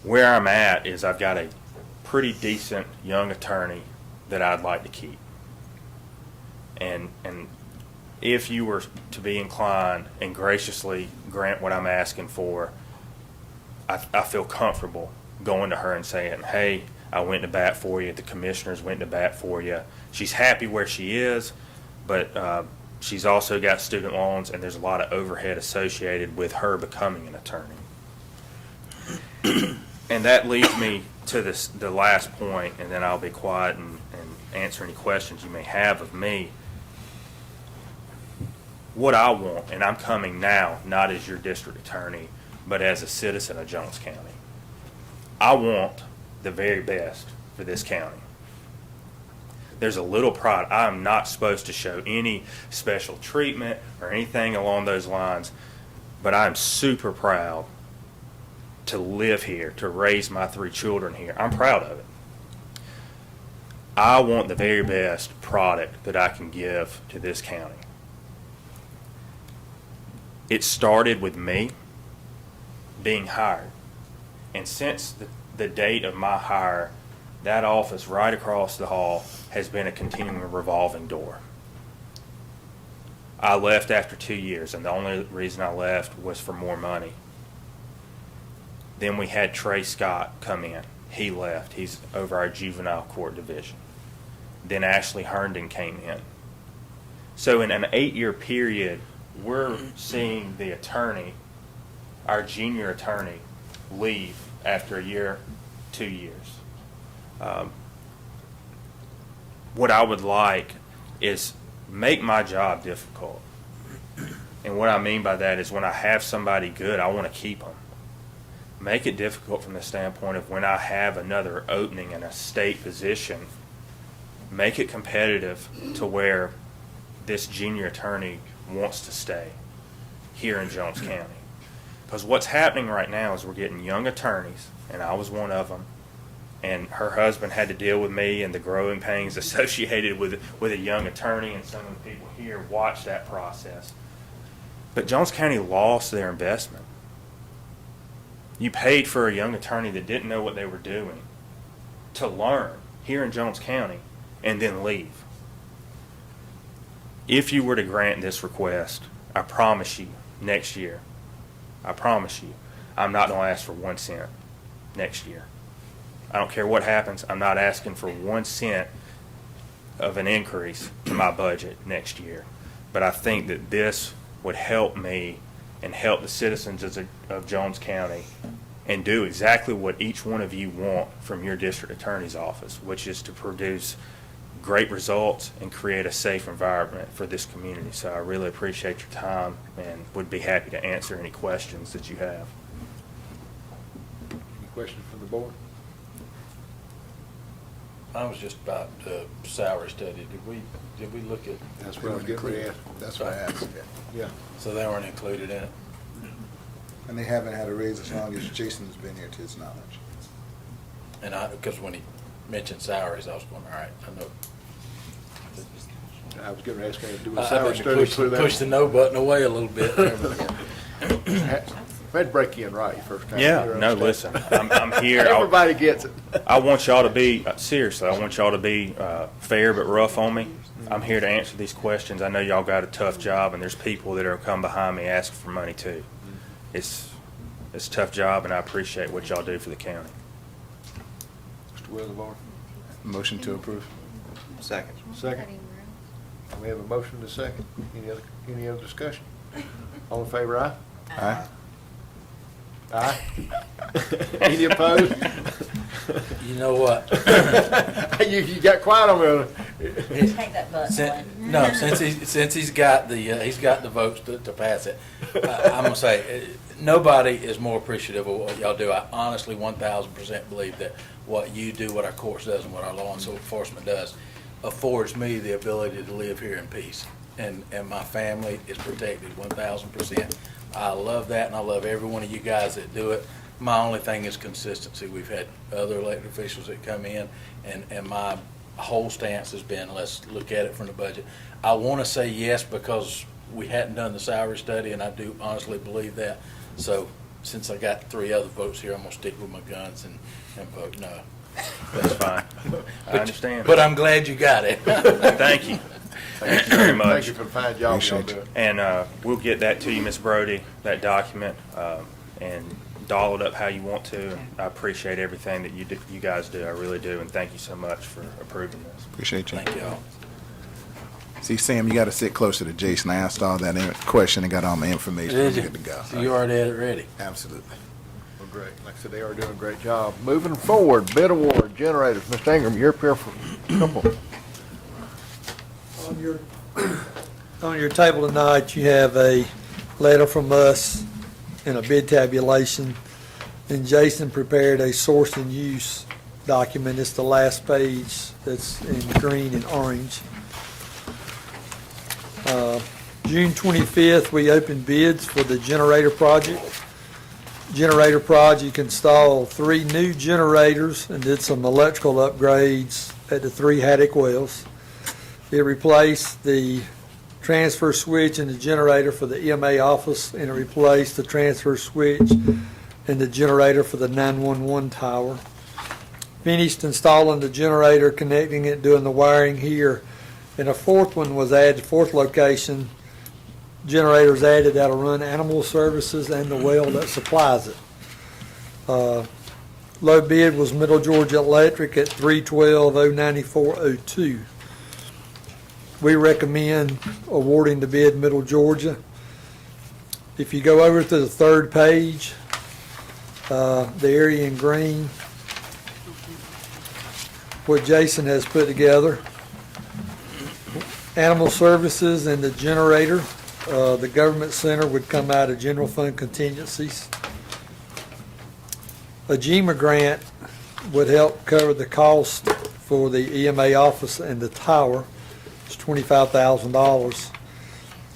Where I'm at is I've got a pretty decent young attorney that I'd like to keep. And if you were to be inclined and graciously grant what I'm asking for, I feel comfortable going to her and saying, hey, I went to bat for you, the commissioners went to bat for you. She's happy where she is, but she's also got student loans, and there's a lot of overhead associated with her becoming an attorney. And that leads me to the last point, and then I'll be quiet and answer any questions you may have of me. What I want, and I'm coming now, not as your district attorney, but as a citizen of Jones County. I want the very best for this county. There's a little pride. I'm not supposed to show any special treatment or anything along those lines, but I'm super proud to live here, to raise my 3 children here. I'm proud of it. I want the very best product that I can give to this county. It started with me being hired. And since the date of my hire, that office right across the hall has been a continuing revolving door. I left after 2 years, and the only reason I left was for more money. Then we had Trey Scott come in. He left. He's over our juvenile court division. Then Ashley Herndon came in. So in an 8-year period, we're seeing the attorney, our junior attorney, leave after a year, 2 years. What I would like is make my job difficult. And what I mean by that is when I have somebody good, I want to keep them. Make it difficult from the standpoint of when I have another opening in a state position, make it competitive to where this junior attorney wants to stay here in Jones County. Because what's happening right now is we're getting young attorneys, and I was one of them, and her husband had to deal with me and the growing pains associated with a young attorney, and some of the people here watch that process. But Jones County lost their investment. You paid for a young attorney that didn't know what they were doing to learn here in Jones County and then leave. If you were to grant this request, I promise you, next year, I promise you, I'm not going to ask for 1 cent next year. I don't care what happens, I'm not asking for 1 cent of an increase to my budget next year. But I think that this would help me and help the citizens of Jones County and do exactly what each one of you want from your district attorney's office, which is to produce great results and create a safe environment for this community. So I really appreciate your time and would be happy to answer any questions that you have. Any questions from the board? I was just about salary study. Did we look at? That's what I was getting ready to ask. That's what I asked, yeah. Yeah. So they weren't included in it? And they haven't had a raise as long as Jason's been here, to his knowledge. And because when he mentioned salaries, I was going, all right, I know. I was getting ready to ask her to do a I salary had study. to push the no button away a little bit. We had to break you in right first time. Yeah, You're no, understand. listen, I'm here. Everybody gets it. I want y'all to be, seriously, I want y'all to be fair but rough on me. I'm here to answer these questions. I know y'all got a tough job, and there's people that are come behind me asking for money too. It's a tough job, and I appreciate what y'all do for the county. Mr. Will, the board. Motion to approve. Second. Second. We have a motion to second. Any other discussion? All in favor, aye? Aye. Aye. Any opposed? You know what? You got quiet on me. Take that button. No, since he's got the votes to pass it, I'm gonna say, nobody is more appreciative of what y'all do. I honestly 1,000% believe that what you do, what our courts does, and what our law enforcement does, affords me the ability to live here in peace. And my family is protected 1,000%. I love that, and I love every one of you guys that do it. My only thing is consistency. We've had other elected officials that come in, and my whole stance has been, let's look at it from the budget. I want to say yes because we hadn't done the salary study, and I do honestly believe that. So since I got 3 other votes here, I'm going to stick with my guns and vote no. That's fine. I understand. But I'm glad you got it. Thank you. Thank you very much. Thank you for the fine job y'all Appreciate do. you. And we'll get that to you, Ms. Brody, that document, and doll it up how you want to. And I appreciate everything that you guys do. I really do, and thank you so much for approving this. Appreciate you. Thank y'all. See, Sam, you got to sit closer to Jason. I asked all that question and got all my information. Did I'm you? good to go. So you already had it ready. Absolutely. Well, great. Like I said, they are doing a great job. Moving forward, bid award, generators. Mr. Ingram, you're up here for a couple. On your table tonight, you have a letter from us and a bid tabulation. And Jason prepared a source and use document. It's the last page that's in green and orange. June 25th, we opened bids for the generator project. Generator project installed 3 new generators and did some electrical upgrades at the 3 Haddock wells. It replaced the transfer switch in the generator for the EMA office, and it replaced the transfer switch and the generator for the 911 tower. Finished installing the generator, connecting it, doing the wiring here. And a 4th one was added, 4th location. Generators added that'll run animal services and the well that supplies it. Low bid was Middle Georgia Electric at $312,094.02. We recommend awarding the bid Middle Georgia. If you go over to the 3rd page, the area in green, what Jason has put together. Animal services and the generator, the government center would come out of general fund contingencies. A GEMA grant would help cover the cost for the EMA office and the tower. It's $25,000.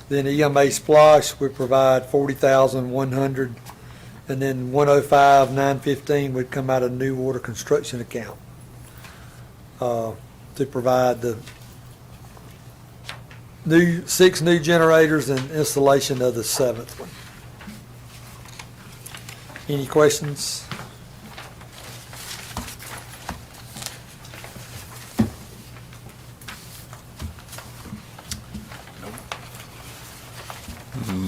Then EMA Splash would provide $40,100, and then $105,915 would come out of new water construction account to provide the 6 new generators and installation of the 7th one. Any questions?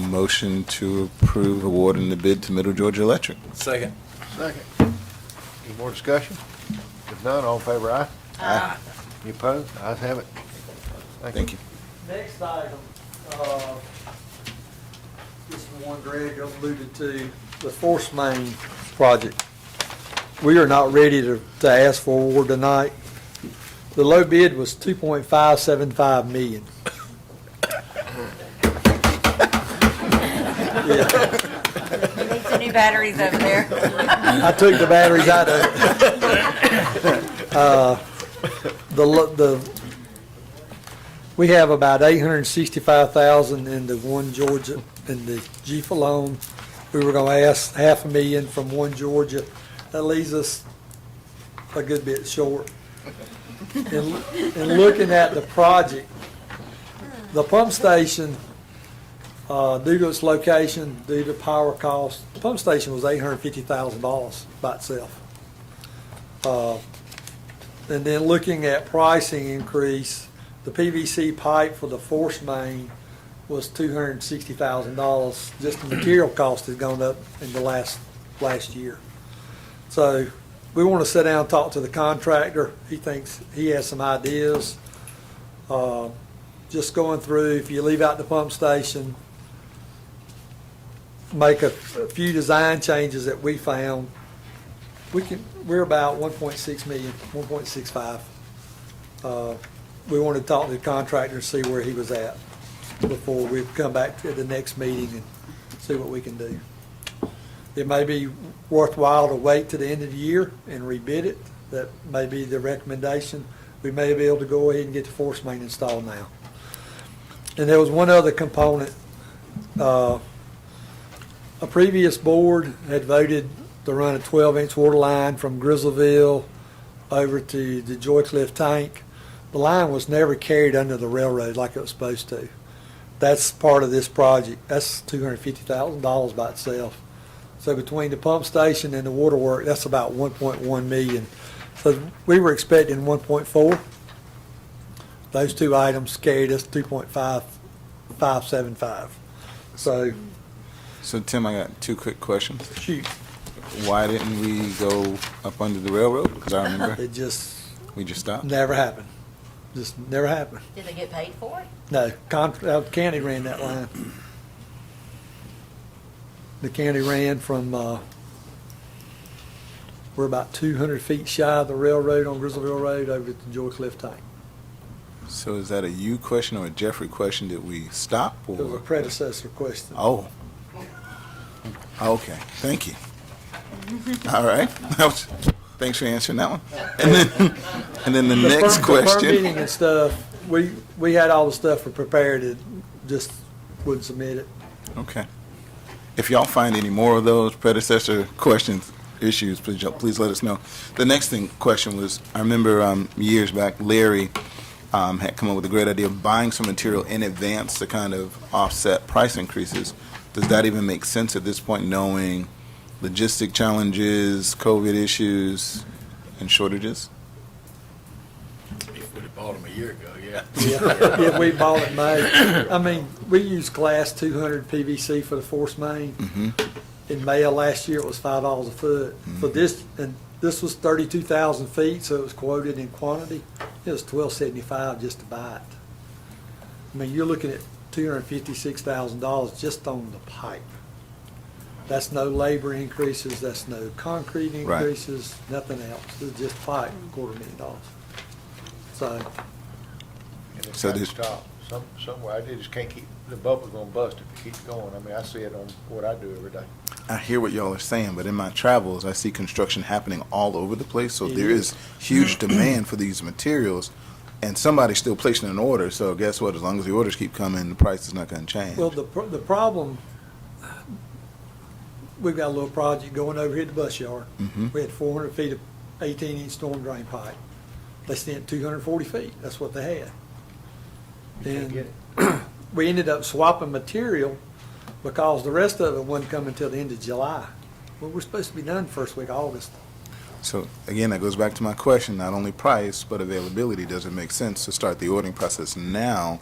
Motion to approve awarding the bid to Middle Georgia Electric. Second. Second. Any more discussion? If none, all in favor, aye? Aye. Any opposed? Ayes have it. Thank you. Next item, this is the one Greg alluded to, the force main project. We are not ready to ask for award tonight. The low bid was $2.575 million. Yeah. Need some new batteries over there. I took the batteries out of it. We have about $865,000 in the One Georgia, in the GFA loan. We were gonna ask $500,000 from One Georgia. That leaves us a good bit short. And looking at the project, the pump station, due to its location, due to power costs, the pump station was $850,000 by itself. And then looking at pricing increase, the PVC pipe for the force main was $260,000. Just the material cost has gone up in the last year. So we want to sit down and talk to the contractor. He thinks he has some ideas. Just going through, if you leave out the pump station, make a few design changes that we found, we're about 1.6 million, 1.65. We want to talk to the contractor and see where he was at before we come back to the next meeting and see what we can do. It may be worthwhile to wait to the end of the year and rebid it. That may be the recommendation. We may be able to go ahead and get the force main installed now. And there was one other component. A previous board had voted to run a 12-inch water line from Grizzleville over to the Joycliff tank. The line was never carried under the railroad like it was supposed to. That's part of this project. That's $250,000 by itself. So between the pump station and the water work, that's about 1.1 million. So we were expecting 1.4. Those two items carried us 2.575. So Tim, I got two quick questions. shoot, Why didn't we go up under the railroad? Because I remember it just we just stopped. never happened. Just never happened. Did they get paid for it? No, county ran that line. The county ran from, we're about 200 feet shy of the railroad on Grizzleville Road over to Joycliff Tank. So is that a you question or a Jeffrey question? Did we stop? Or? It was a predecessor question. Oh. Okay. Thank you. All right. Thanks for answering that one. And then the next question. The permitting and stuff, we had all the stuff prepared, it just wouldn't submit it. Okay. If y'all find any more of those predecessor questions, issues, please let us know. The next question was, I remember years back, Larry had come up with a great idea of buying some material in advance to kind of offset price increases. Does that even make sense at this point, knowing logistic challenges, COVID issues, and shortages? If we'd have bought them a year ago, yeah. Yeah, we bought it May. I mean, we used class 200 PVC for the force main. Mm-hmm. In May of last year, it was $5 a foot. For this, and this was 32,000 feet, so it was quoted in quantity. It was $12.75 just to buy it. I mean, you're looking at $256,000 just on the pipe. That's no labor increases, that's no concrete increases, nothing else. It's just pipe, $250,000. So, And it's So got to this- stop. Somewhere, I just can't keep, the bubble's gonna bust if it keeps going. I mean, I see it on what I do every day. I hear what y'all are saying, but in my travels, I see construction happening all over the place. So It there is. is huge demand for these materials, and somebody's still placing an order. So guess what? As long as the orders keep coming, the price is not going to change. well, the problem, we've got a little project going over here at the bus yard. Mhm. We had 400 feet of 18-inch storm drain pipe. They sent 240 feet, that's what they had. You can't And get it. we ended up swapping material because the rest of it wasn't coming until the end of July. Well, we're supposed to be done first week of August. So again, that goes back to my question, not only price, but availability. Does it make sense to start the ordering process now?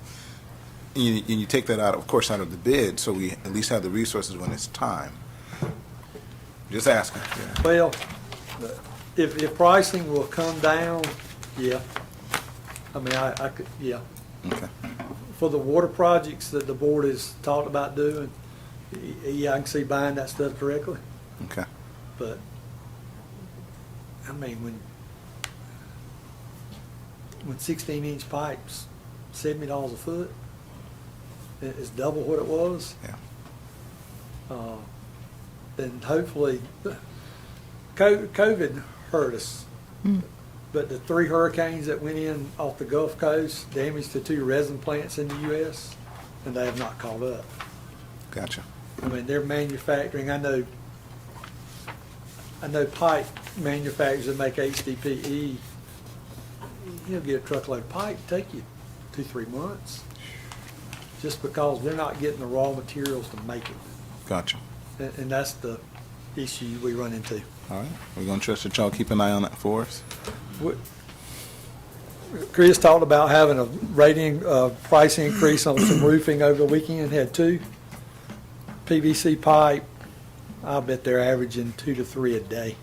And you take that out, of course, out of the bid, so we at least have the resources when it's time. Just asking. Well, if pricing will come down, yeah. I mean, I could, yeah. Okay. For the water projects that the board has talked about doing, yeah, I can see buying that stuff directly. Okay. But, I mean, when 16-inch pipes, $70 a foot, it's double what it was. Yeah. Then hopefully, COVID hurt us. But the 3 hurricanes that went in off the Gulf Coast damaged the 2 resin plants in the U.S., and they have not caught up. Gotcha. I mean, they're manufacturing, I know pipe manufacturers that make HDPE, you'll get a truckload of pipe, take you 2-3 months, just because they're not getting the raw materials to make it. Gotcha. And that's the issue we run into. All right. We're going to trust that y'all keep an eye on that for us. Chris talked about having a price increase on some roofing over the weekend, had 2 PVC pipe. I bet they're averaging 2 to 3 a day.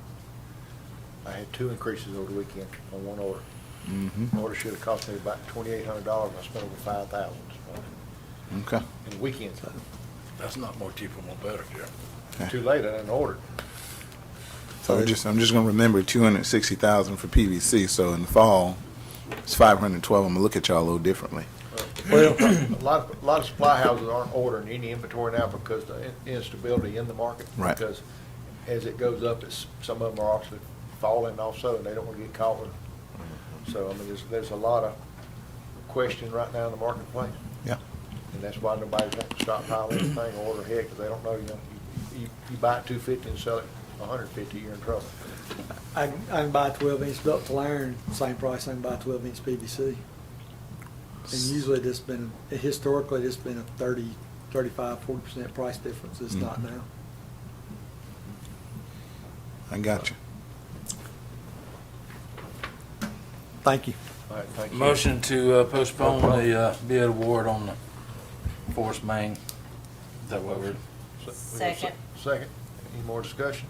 I had 2 increases over the weekend on one order. Mm-hmm. The order should have cost me about $2,800. I spent over $5,000. Okay. In the weekend. That's not more cheaper, more better, Jeff. Okay. Too late, I didn't order it. So I'm just going to remember $260,000 for PVC. So in the fall, it's $512. I'm going to look at y'all a little differently. Well, A lot of supply houses aren't ordering any inventory now because of the instability in the market. Right. Because as it goes up, some of them are actually falling also, and they don't want to get caught with. So, I mean, there's a lot of question right now in the marketplace. Yeah. And that's why nobody wants to stockpile anything or order ahead, because they don't know, you buy it $250 and sell it $150, you're in trouble. I can buy 12-inch ductile iron, same price I can buy 12-inch PVC. And usually historically, it's been a 30, 35, 40% price difference. It's not now. I got you. Thank you. All right, thank you. Motion to postpone the bid award on the force main. Is that what we're? Second. Second. Any more discussion?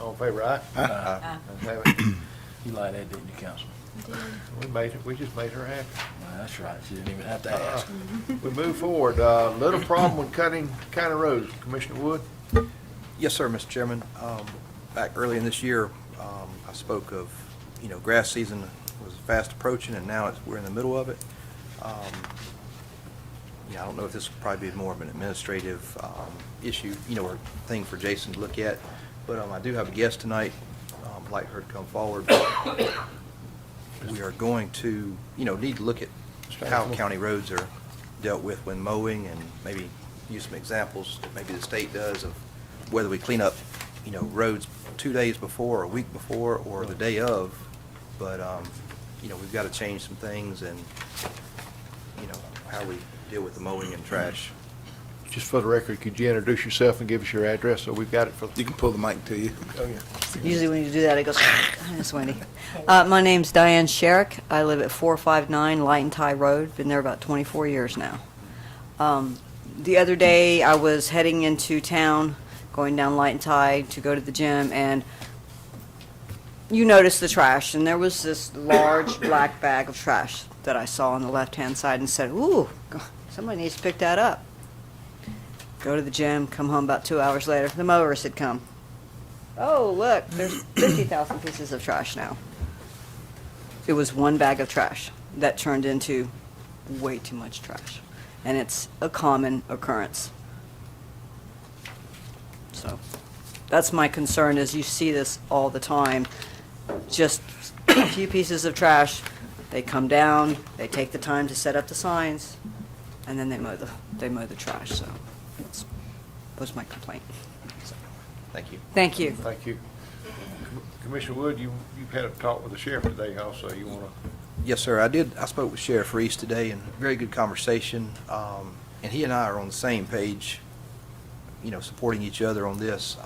All in favor, aye? Aye. Ayes have it. You like that, didn't you, Councilman? We just made her happy. Well, that's right. You didn't even have to ask. We move forward. Little problem with cutting county roads. Commissioner Wood? Yes, sir, Mr. Chairman. Back early in this year, I spoke of, grass season was fast approaching, and now we're in the middle of it. I don't know if this would probably be more of an administrative issue, or thing for Jason to look at, but I do have a guest tonight. I'd like her to come forward. We are going to, need to look at how county roads are dealt with when mowing, and maybe use some examples that maybe the state does of whether we clean up, roads 2 days before, or a week before, or the day of. But, we've got to change some things, and, how we deal with the mowing and trash. Just for the record, could you introduce yourself and give us your address so we've got it for the... You can pull the mic to you. Oh, yeah. Usually when you do that, it goes, it's Wendy. My name's Diane Sherrick. I live at 459 Light and Tie Road. Been there about 24 years now. The other day, I was heading into town, going down Light and Tie to go to the gym, and you noticed the trash, and there was this large black bag of trash that I saw on the left-hand side and said, ooh, somebody needs to pick that up. Go to the gym, come home about 2 hours later, the mowers had come. Oh, look, there's 50,000 pieces of trash now. It was one bag of trash that turned into way too much trash. And it's a common occurrence. So that's my concern, is you see this all the time. Just a few pieces of trash, they come down, they take the time to set up the signs, and then they mow the trash. So that was my complaint. So, Thank you. thank you. Thank you. Commissioner Wood, you've had a talk with the sheriff today also. You want to... Yes, sir. I spoke with Sheriff Reese today, and very good conversation. And he and I are on the same page, you know, supporting each other on this.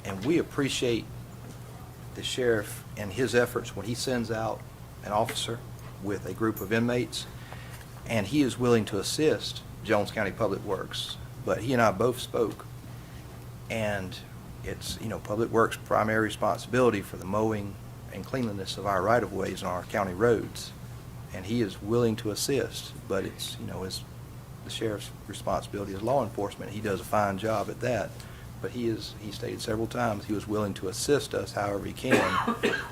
And we appreciate the sheriff and his efforts when he sends out an officer with a group of inmates, and he is willing to assist Jones County Public Works. But he and I both spoke, and it's, you know, Public Works' primary responsibility for the mowing and cleanliness of our right-of-ways on our county roads. And he is willing to assist, but it's, you know, it's the sheriff's responsibility as law enforcement. He does a fine job at that. But he stated several times he was willing to assist us however he can.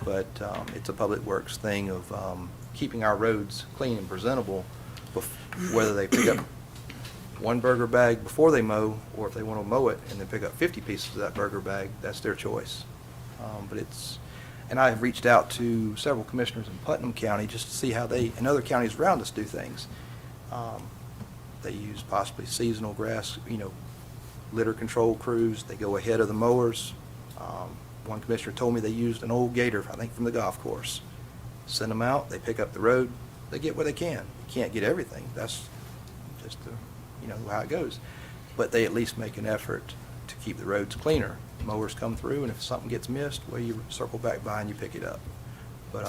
But it's a Public Works thing of keeping our roads clean and presentable, whether they pick up one burger bag before they mow, or if they want to mow it and then pick up 50 pieces of that burger bag, that's their choice. And I have reached out to several commissioners in Putnam County just to see how they, and other counties around us, do things. They use possibly seasonal grass, you know, litter control crews. They go ahead of the mowers. One commissioner told me they used an old gator, I think from the golf course. Send them out, they pick up the road, they get what they can. You can't get everything. That's just you know, how it goes. But they at least make an effort to keep the roads cleaner. Mowers come through, and if something gets missed, well, you circle back by and you pick it up. But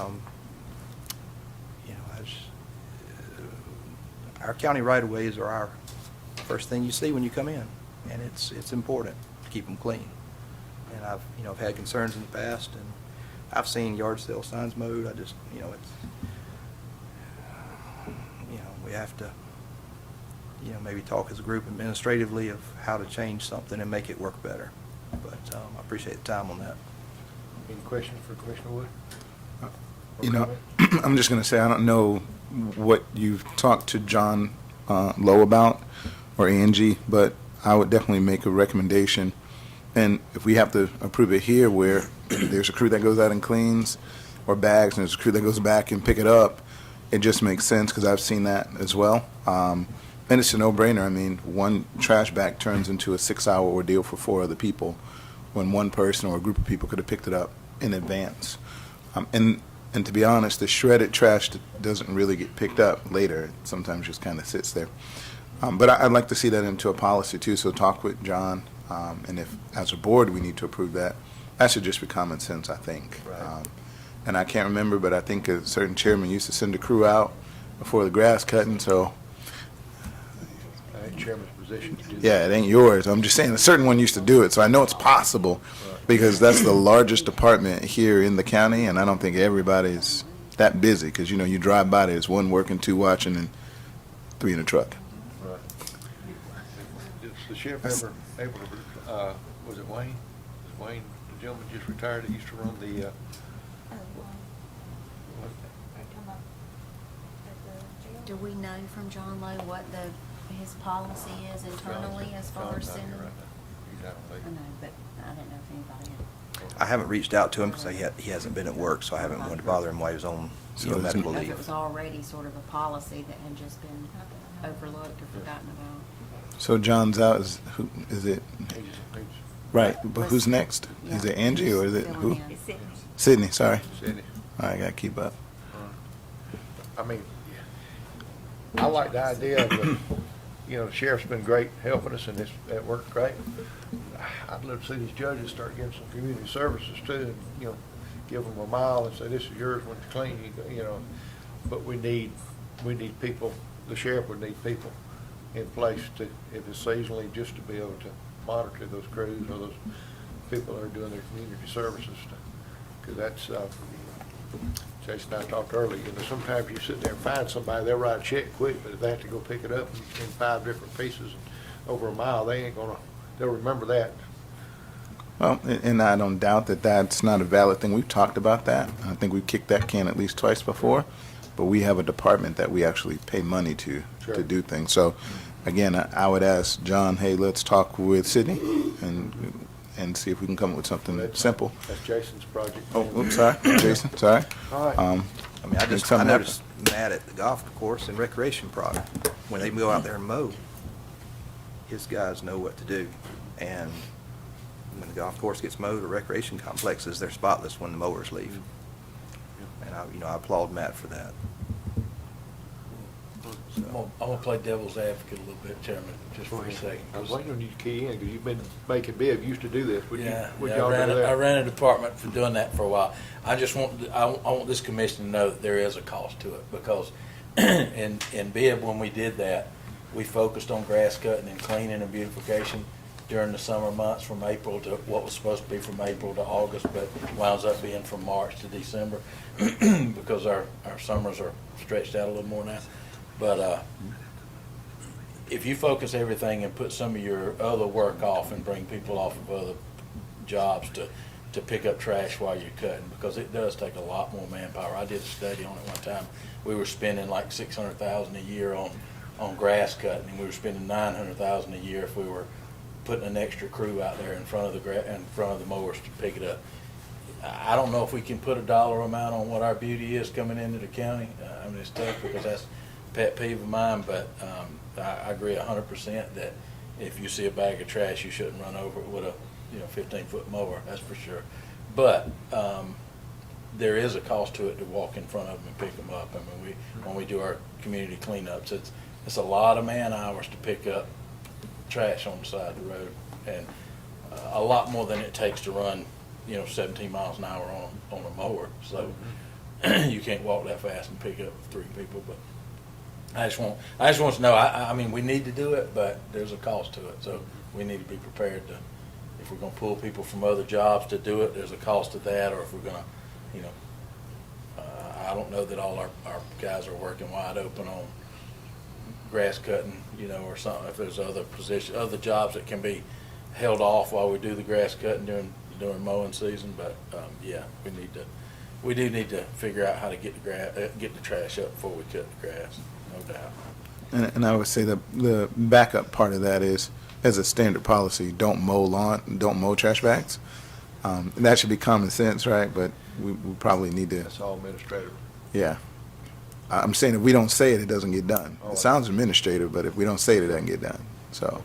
you know, our county right-of-ways are our first thing you see when you come in, and it's important to keep them clean. And I've had concerns in the past, and I've seen yard sale signs mowed. I just, you know, we have to, you know, maybe talk as a group administratively of how to change something and make it work better. But I appreciate the time on that. Any questions for Commissioner Wood? You know, I'm just going to say, I don't know what you've talked to John Lowe about, or Angie, but I would definitely make a recommendation. And if we have to approve it here, where there's a crew that goes out and cleans, or bags, and there's a crew that goes back and pick it up, it just makes sense, because I've seen that as well. And it's a no-brainer. I mean, one trash bag turns into a 6-hour ordeal for 4 other people, when one person or a group of people could have picked it up in advance. And to be honest, the shredded trash doesn't really get picked up later. It sometimes just kind of sits there. But I'd like to see that into a policy too, so talk with John, and if, as a board, we need to approve that, that should just be common sense, I think. Right. And I can't remember, but I think a certain chairman used to send a crew out before the grass cutting, so. Chairman's position to do that. Yeah, it ain't yours. I'm just saying a certain one used to do it, so I know it's possible, because that's the largest department here in the county, and I don't think everybody's that busy, because, you know, you drive by, there's 1 working, 2 watching, and 3 in the truck. Right. Is the sheriff ever able to, was it Wayne? Is Wayne, the gentleman just retired that used to run the, Do we know from John Lowe what his policy is internally as far as sending? He's out I late. know, but I didn't know if anybody had. I haven't reached out to him because he hasn't been at work, so I haven't wanted to bother him while he was on medical If it leave. was already sort of a policy that had just been overlooked or forgotten about. So John's out, is it, right, but who's next? Is it Angie, or is it who? Sydney, sorry. Sydney. I gotta keep up. I mean, I like the idea of the, you know, the sheriff's been great helping us, and that worked great. I'd love to see these judges start getting some community services too, and, you know, give them a mile and say, this is yours when it's clean, you know. But we need people, the sheriff would need people in place to, if it's seasonally, just to be able to monitor those crews or those people that are doing their community services. Because that's, Jason and I talked earlier, you know, sometimes you sit there and find somebody, they'll write a check quick, but if they have to go pick it up in 5 different pieces over a mile, they ain't gonna, they'll remember that. Well, and I don't doubt that that's not a valid thing. We've talked about that. I think we've kicked that can at least twice before, but we have a department that we actually pay money to do things. So, again, I would ask John, hey, let's talk with Sydney and see if we can come up with something simple. That's Jason's project. Oh, oops, sorry, Jason, sorry. All right. I mean, I something noticed Matt at the golf course and recreation product, when they go out there and mow, his guys know what to do. And when the golf course gets mowed or recreation complexes, they're spotless when the mowers leave. And I applaud Matt for that. I'm gonna play devil's advocate a little bit, Chairman, just for a second. I was waiting on you to key in, because you've been making bid, used to do this. Would you, Yeah, would yeah, y'all do I that? ran a department for doing that for a while. I just I want this commission to know that there is a cost to it, because in bid, when we did that, we focused on grass cutting and cleaning and beautification during the summer months from April to what was supposed to be from April to August, but winds up being from March to December because our summers are stretched out a little more now. But if you focus everything and put some of your other work off and bring people off of other jobs to pick up trash while you're cutting, because it does take a lot more manpower. I did a study on it one time. We were spending like $600,000 a year on grass cutting, and we were spending $900,000 a year if we were putting an extra crew out there in front of the mowers to pick it up. I don't know if we can put a dollar amount on what our beauty is coming into the county. I mean, it's tough because that's a pet peeve of mine, but I agree 100% that if you see a bag of trash, you shouldn't run over it with a 15-foot mower, that's for sure. But there is a cost to it to walk in front of them and pick them up. I mean, when we do our community cleanups, it's a lot of man hours to pick up trash on the side of the road, and a lot more than it takes to run 17 miles an hour on a mower. So you can't walk that fast and pick up 3 people. But I just want to know. I mean, we need to do it, but there's a cost to it. So we need to be prepared to. If we're going to pull people from other jobs to do it, there's a cost to that. Or if we're going to, I don't know that all our guys are working wide open on grass cutting, or something. If there's other jobs that can be held off while we do the grass cutting during mowing season. But yeah, we do need to figure out how to get the trash up before we cut the grass, no doubt. And I would say the backup part of that is, as a standard policy, don't mow trash bags. That should be common sense, right? But we probably need to. That's all administrative. Yeah. I'm saying if we don't say it, it doesn't get done. It sounds administrative, but if we don't say it, it doesn't get done. So,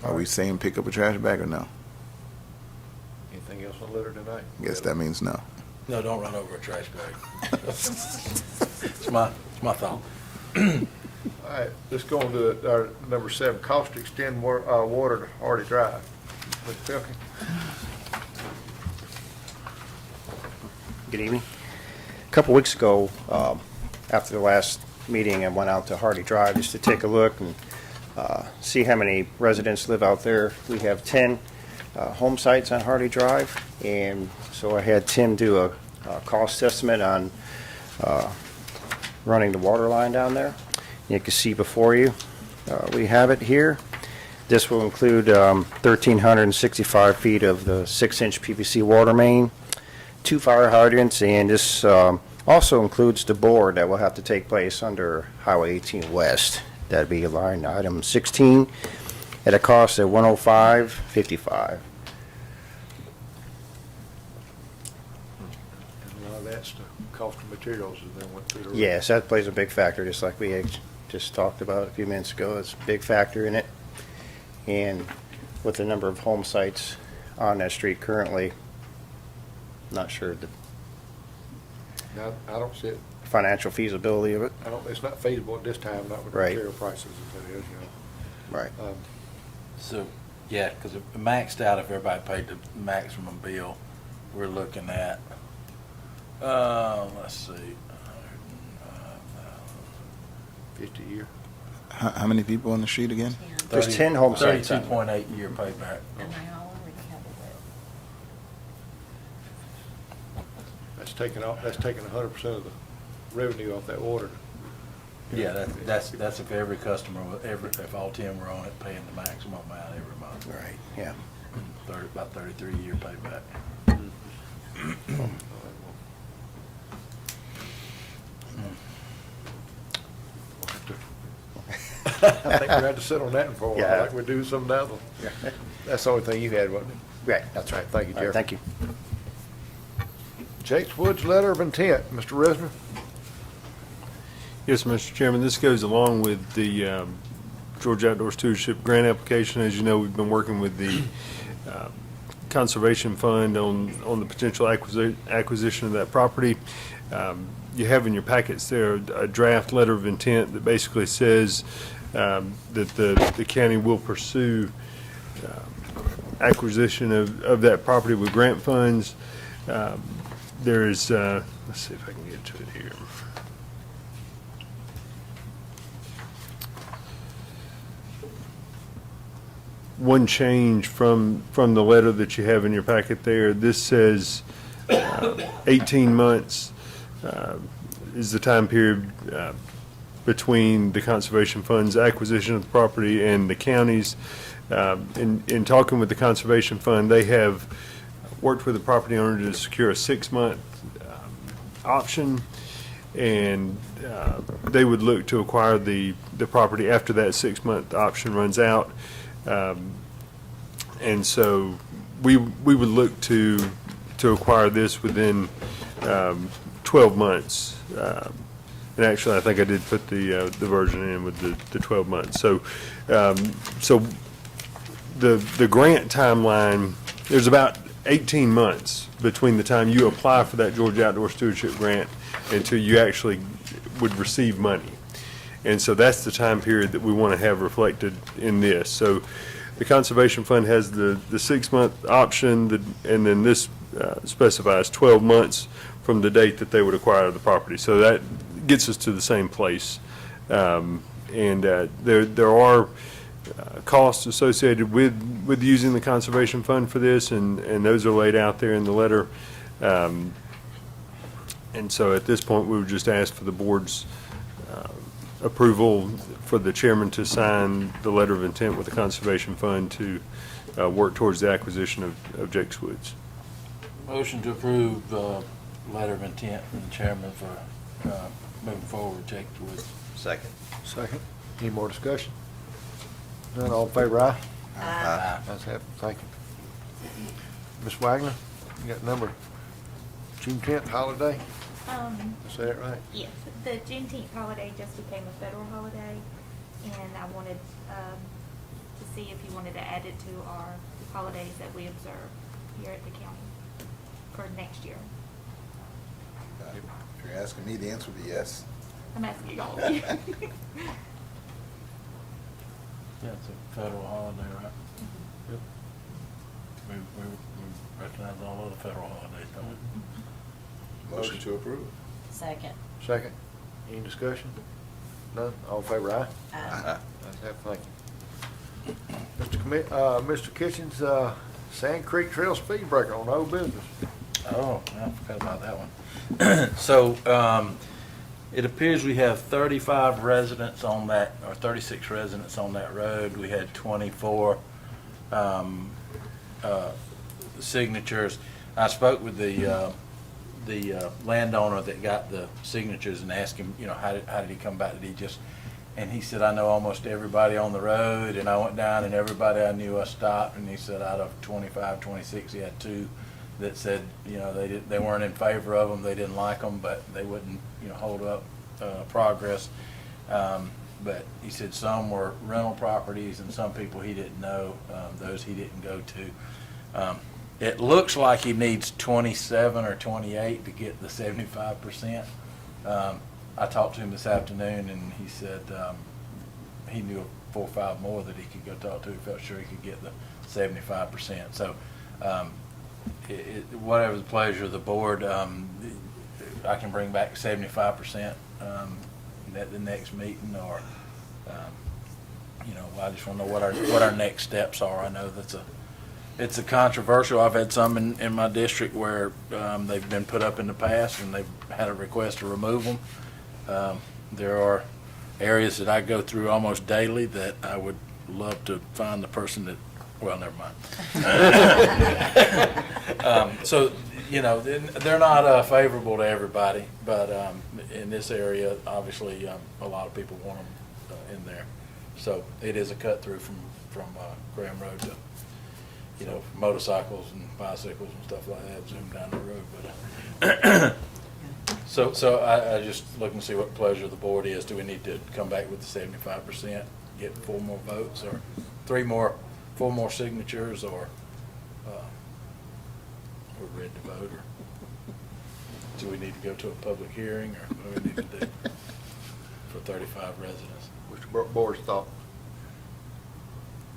are we saying pick up a trash bag or no? Anything else on litter tonight? I guess that means no. No, don't run over a trash bag. It's my thought. All right, let's go on to our number 7, cost to extend water to Hardy Drive. Mr. Pilkey? Good evening. A couple weeks ago, after the last meeting, I went out to Hardy Drive just to take a look and see how many residents live out there. We have 10 home sites on Hardy Drive, and so I had Tim do a cost estimate on running the water line down there. You can see before you, we have it here. This will include 1,365 feet of the 6-inch PVC water main, 2 fire hydrants, and this also includes the bore that will have to take place under Highway 18 West. That'd be line item 16 at a cost of $105.55. And a lot of that's the cost of materials as they went through the roof. Yes, that plays a big factor, just like we had just talked about a few minutes ago. It's a big factor in it. And with the number of home sites on that street currently, not sure the Now, I don't see it, financial feasibility of it. it's not feasible at this time, not with the Right. material prices as it is, Right. So, yeah, because if maxed out, if everybody paid the maximum bill, we're looking at, let's see, 50 a year. How many people on the street again? There's 10 home sites on it. 32.8 year payback. And they all already have a That's taking 100% of the revenue off that water. Yeah, that's if every customer, if all 10 were on it, paying the maximum amount every month. Right, yeah. About 33 year payback. I think we had to sit on that one for a while, Yeah. like we do some of the other. That's the only thing you had, wasn't it? Right, that's right. Thank you, All right, Jeff. Thank you. Jakes Woods letter of intent, Mr. Resner. Yes, Mr. Chairman, this goes along with the Georgia Outdoor Stewardship Grant application. As you know, we've been working with the conservation fund on the potential acquisition of that property. You have in your packets there a draft letter of intent that basically says that the county will pursue acquisition of that property with grant funds. There is, let's see if I can get to it here. One change from the letter that you have in your packet there. This says 18 months is the time period between the Conservation Fund's acquisition of the property and the county's. In talking with the Conservation Fund, they have worked with the property owner to secure a 6-month option, and they would look to acquire the property after that 6-month option runs out. And so we would look to acquire this within 12 months. And actually, I think I did put the version in with the 12 months. So the grant timeline, there's about 18 months between the time you apply for that Georgia Outdoor Stewardship Grant until you actually would receive money. And so that's the time period that we want to have reflected in this. So the Conservation Fund has the 6-month option, and then this specifies 12 months from the date that they would acquire the property. So that gets us to the same place. There are costs associated with using the Conservation Fund for this, and those are laid out there in the letter. And so at this point, we would just ask for the board's approval for the chairman to sign the letter of intent with the Conservation Fund to work towards the acquisition of Jake's Woods. Motion to approve letter of intent from the chairman for moving forward with Jake's Woods. Second. Second. Any more discussion? None, all in favor, aye? Aye. Ayes have it. Thank you. Ms. Wagner, you got number June 10th holiday? Is that right? Yes, the Juneteenth holiday just became a federal holiday, and I wanted to see if you wanted to add it to our holidays that we observe here at the county for next year. If you're asking me, the answer would be yes. I'm asking y'all. Yeah, it's a federal holiday, right? Yep. We recognize all of the federal holidays, don't we? Motion to approve. Second. Second. Any discussion? None, all in favor, aye? Aye. Ayes have it. Thank you. Mr. Kitchens, Sand Creek Trail speed breaker on old business. Oh, I forgot about that one. So, it appears we have 35 residents on that, or 36 residents on that road. We had 24 signatures. I spoke with the landowner that got the signatures and asked him, how did he come about? Did he just, and he said, I know almost everybody on the road, and I went down and everybody I knew I stopped, and he said out of 25, 26, he had 2 that said, they weren't in favor of them, they didn't like them, but they wouldn't, hold up progress. But he said some were rental properties and some people he didn't know, those he didn't go to. It looks like he needs 27 or 28 to get the 75%. I talked to him this afternoon, and he said he knew 4 or 5 more that he could go talk to. He felt sure he could get the 75%. So whatever the pleasure of the board, I can bring back 75% at the next meeting, or I just want to know what our next steps are. I know it's a controversial. I've had some in my district where they've been put up in the past and they've had a request to remove them. There are areas that I go through almost daily that I would love to find the person that, well, never mind. So, they're not favorable to everybody, but in this area, obviously, a lot of people want them in there. So it is a cut through from Graham Road to, motorcycles and bicycles and stuff like that zoom down the road. But so I just look and see what pleasure the board is. Do we need to come back with the 75%, get 4 more votes, or 4 more signatures, or We're ready to vote, or do we need to go to a public hearing, or what do we need to do for 35 residents? Mr. Board's thought.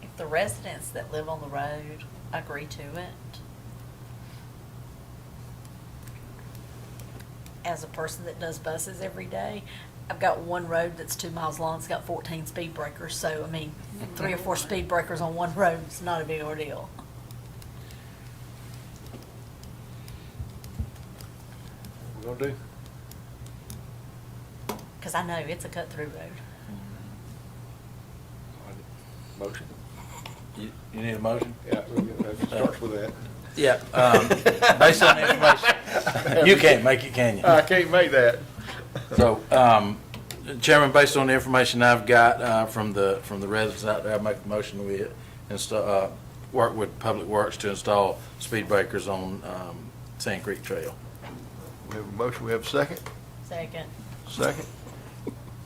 If the residents that live on the road agree to it, as a person that does buses every day, I've got one road that's 2 miles long, it's got 14 speed breakers, so, I mean, 3 or 4 speed breakers on one road is not a big ordeal. What we gonna do? Because I know it's a cut-through road. Motion? You need a motion? Yeah, it starts with that. Yeah, based on the information, you can't make it, can you? I can't make that. So, Chairman, based on the information I've got from the residents out there, I make a motion we install, work with Public Works to install speed breakers on Sand Creek Trail. We have a motion, we have a second? Second. Second.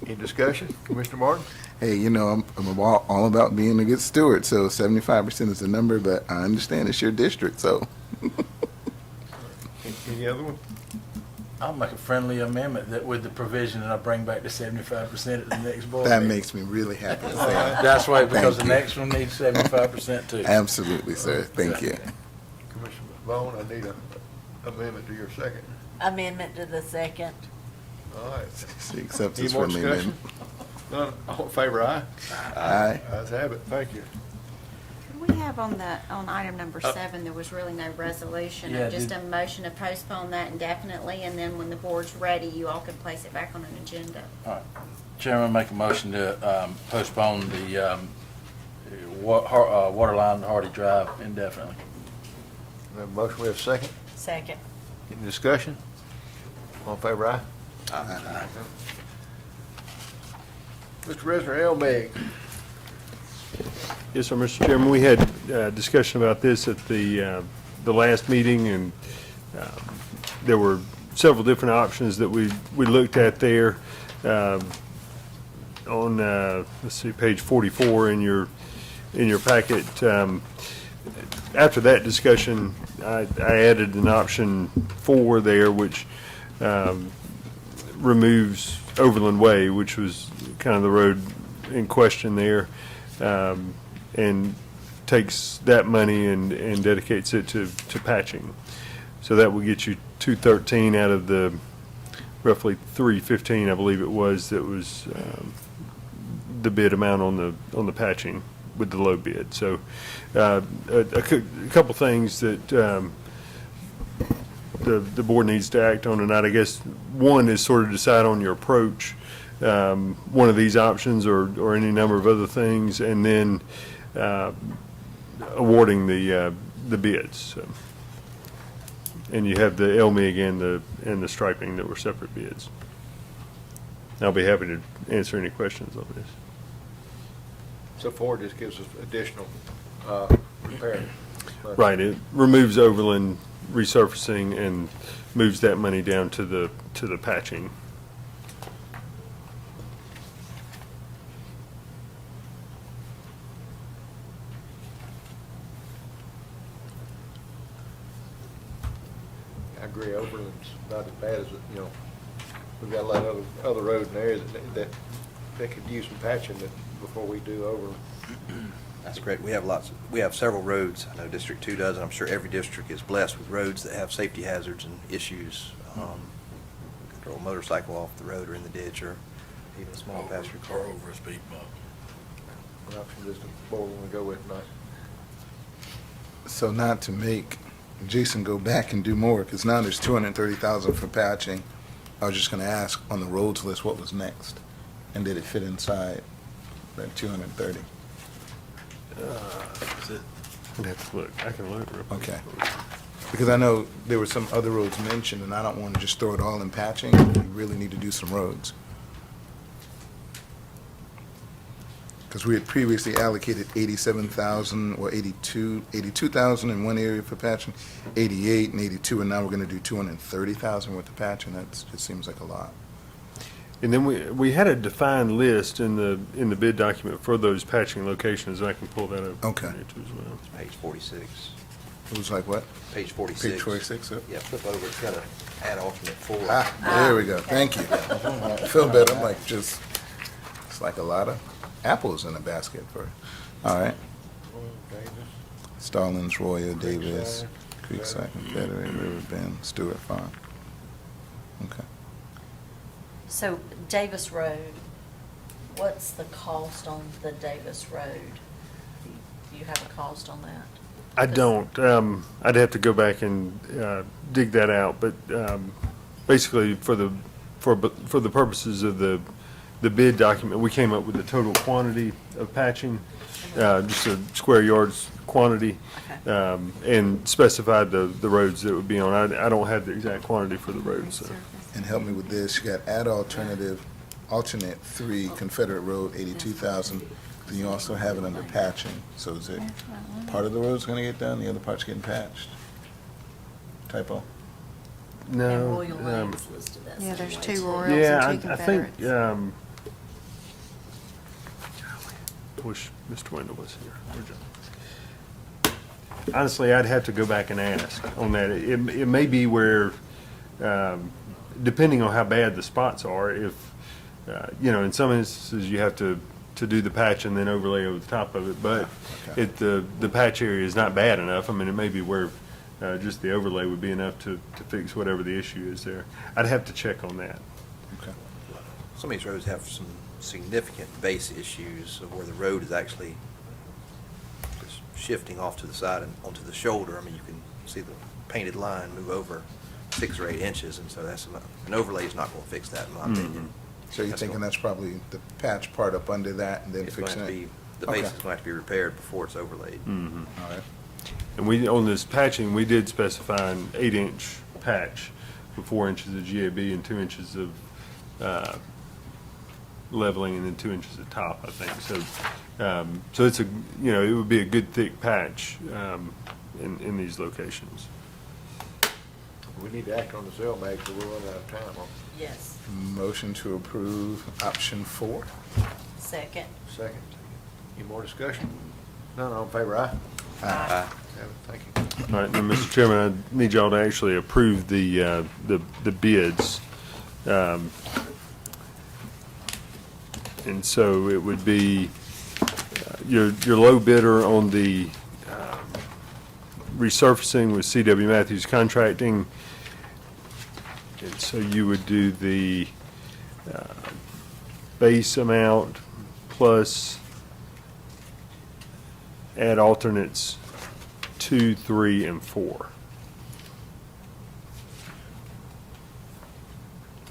Any discussion? Commissioner Martin? Hey, you know, I'm all about being a good steward, so 75% is the number, but I understand it's your district, so. Any other one? I'll make a friendly amendment that with the provision that I bring back to 75% at the next board That meeting. makes me really happy to say that. That's why, because the Thank you. next one needs 75% too. Absolutely, sir. Thank you. Commissioner Bone, I need an amendment to your second. Amendment to the second. All right. She accepts Any this more friendly discussion? amendment. None, all in favor, aye? Aye. Ayes have it, thank you. We have on item number 7, there was really no resolution, Yeah, just did- a motion to postpone that indefinitely, and then when the board's ready, you all can place it back on an agenda. All right. Chairman, make a motion to postpone the water line to Hardy Drive indefinitely. We have a motion, we have a second. Second. Any discussion? All in favor, aye? Aye. Mr. Resner, LMIG. Yes, sir, Mr. Chairman, we had discussion about this at the last meeting, and there were several different options that we looked at there. On, let's see, page 44 in your packet. After that discussion, I added an option 4 there, which removes Overland Way, which was kind of the road in question there, and takes that money and dedicates it to patching. So that will get you 213 out of the roughly 315, I believe it was, that was the bid amount on the patching with the low bid. So a couple things that the board needs to act on tonight. I guess one is sort of decide on your approach, one of these options or any number of other things, and then awarding the bids. So, and you have the LMIG and the striping that were separate bids. I'll be happy to answer any questions on this. So 4 just gives us additional repair. Right, it removes Overland resurfacing and moves that money down to the patching. I agree, Overland's not as bad as, we've got a lot of other roads in there that could use some patching before we do Overland. That's correct. We have several roads. I know District 2 does, and I'm sure every district is blessed with roads that have safety hazards and issues. Throw a motorcycle off the road or in the ditch, or even a small passenger car. Or over a speed bump. What option does the board want to go with tonight? So not to make Jason go back and do more, because now there's 230,000 for patching. I was just going to ask on the roads list what was next, and did it fit inside that 230? I'd have to look. I can look real quick. Okay. Because I know there were some other roads mentioned, and I don't want to just throw it all in patching. We really need to do some roads. Because we had previously allocated 87,000 or 82,000 in one area for patching, 88 and 82, and now we're going to do 230,000 worth of patching. That just seems like a lot. And then we had a defined list in the bid document for those patching locations, and I can pull that up. Okay. As well. It's page 46. It was like what? Page 46. Page 46, yep. Yeah, flip over, it's got to add alternate 4. Ah, there we go. Thank you. I feel better. I'm like it's like a lot of apples in a basket for, all right. Stallings, Royal, Davis, Creekside, Confederate, River Bend, Stewart Farm. Okay. So Davis Road, what's the cost on the Davis Road? Do you have a cost on that? I don't. I'd have to go back and dig that out, but basically for the purposes of the bid document, we came up with the total quantity of patching, just a square yards quantity, and specified the roads that would be on. I don't have the exact quantity for the roads, so. And help me with this, you got alternate 3, Confederate Road, 82,000. Then you also have it under patching. So is it part of the road's gonna get done, the other part's getting patched? Typo? And No. Royal Lane is listed as. Yeah, there's anyway, 2 too. Royals Yeah, and 2 I think, Confederates. wish Mr. Wendell was here. Where'd you- Honestly, I'd have to go back and ask on that. It may be where, depending on how bad the spots are, if, in some instances, you have to do the patch and then overlay over the top of it, but the patch area is not bad enough. I mean, it may be where just the overlay would be enough to fix whatever the issue is there. I'd have to check on that. Okay. Some of these roads have some significant base issues of where the road is actually just shifting off to the side and onto the shoulder. I mean, you can see the painted line move over 6 or 8 inches, and so that's an overlay is not going to fix that, in my opinion. So you're thinking that's probably the patch part up under that and then It's going fixing to it? be, the base is going to have to be repaired before it's overlaid. All right. And we, on this patching, we did specify an 8-inch patch with 4 inches of GAB and 2 inches of leveling and then 2 inches of top, I think. So it's it would be a good thick patch in these locations. We need to act on the cell mag, so we're running out of time on. Yes. Motion to approve option 4. Second. Second. Any more discussion? None, all in favor, aye? Aye. Thank you. All right, now, Mr. Chairman, I need y'all to actually approve the bids. And so it would be your low bidder on the resurfacing with C.W. Matthews Contracting. And so you would do the base amount plus add alternates 2, 3, and 4.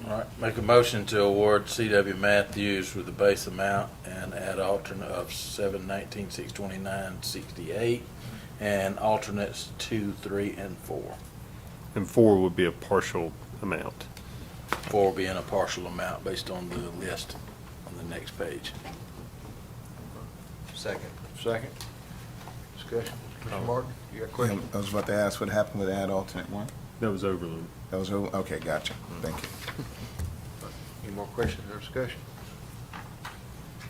All right, make a motion to award C.W. Matthews with the base amount and add alternate of 7/19/629.68 and alternates 2, 3, and 4. And 4 would be a partial amount. 4 being a partial amount based on the list on the next page. Second. Second. Discussion. Mr. Martin, you got a question? I was about to ask what happened with add alternate 1. That was Overland. That was, okay, gotcha. Thank you. Any more questions or discussion?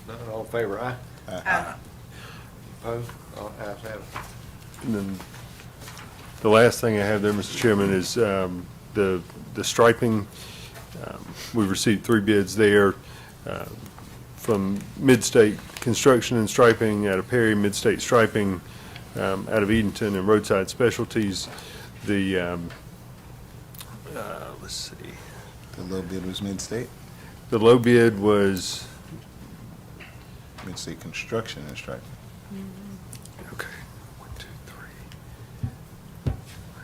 None, all in favor, aye? Aye. Opposed? All ayes have it. And then the last thing I have there, Mr. Chairman, is the striping. We've received 3 bids there from Midstate Construction and Striping out of Perry, Midstate Striping out of Edenton, and Roadside Specialties. The, let's see. The low bid was Midstate? The low bid was, Midstate Construction and Striping. okay, 1, 2, 3.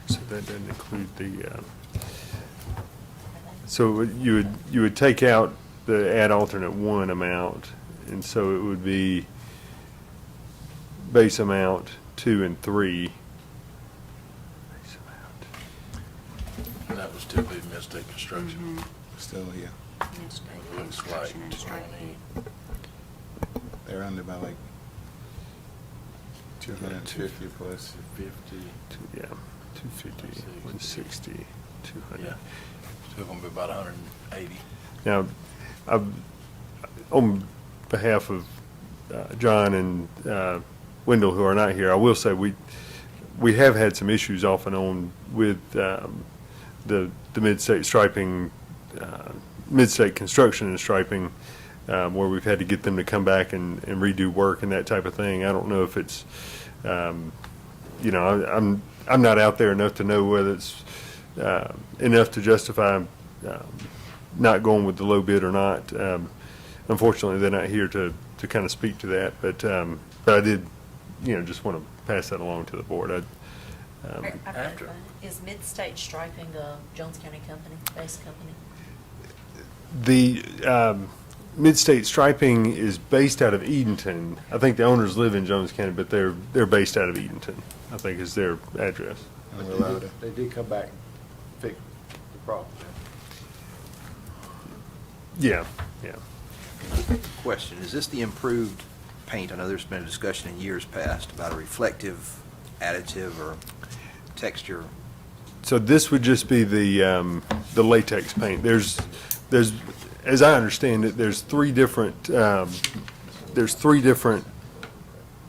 So that doesn't include the, so you would take out the add alternate 1 amount, and so it would be base amount 2 and 3. Base amount. And that was to be Midstate Construction. Still here. Looks like 20. They're under by like 250 plus. 50. Yeah, 250, 160, 200. Yeah. Still going to be about 180. Now, on behalf of John and Wendell, who are not here, I will say we have had some issues off and on with the mid-state striping, mid-state construction and striping, where we've had to get them to come back and redo work and that type of thing. I don't know if it's, you know, I'm not out there enough to know whether it's enough to justify not going with the low bid or not. Unfortunately, they're not here to kind of speak to that, but I did, you know, just want to pass that along to the board. After- Is Mid-State Striping a Jones County company, based company? The Mid-State Striping is based out of Edenton. I think the owners live in Jones County, but they're based out of Edenton, I think is their address. And they did come back and fix the problem. Yeah. Question, is this the improved paint? I know there's been a discussion in years past about a reflective additive or texture. So this would just be the latex paint. There's, as I understand it, there's three different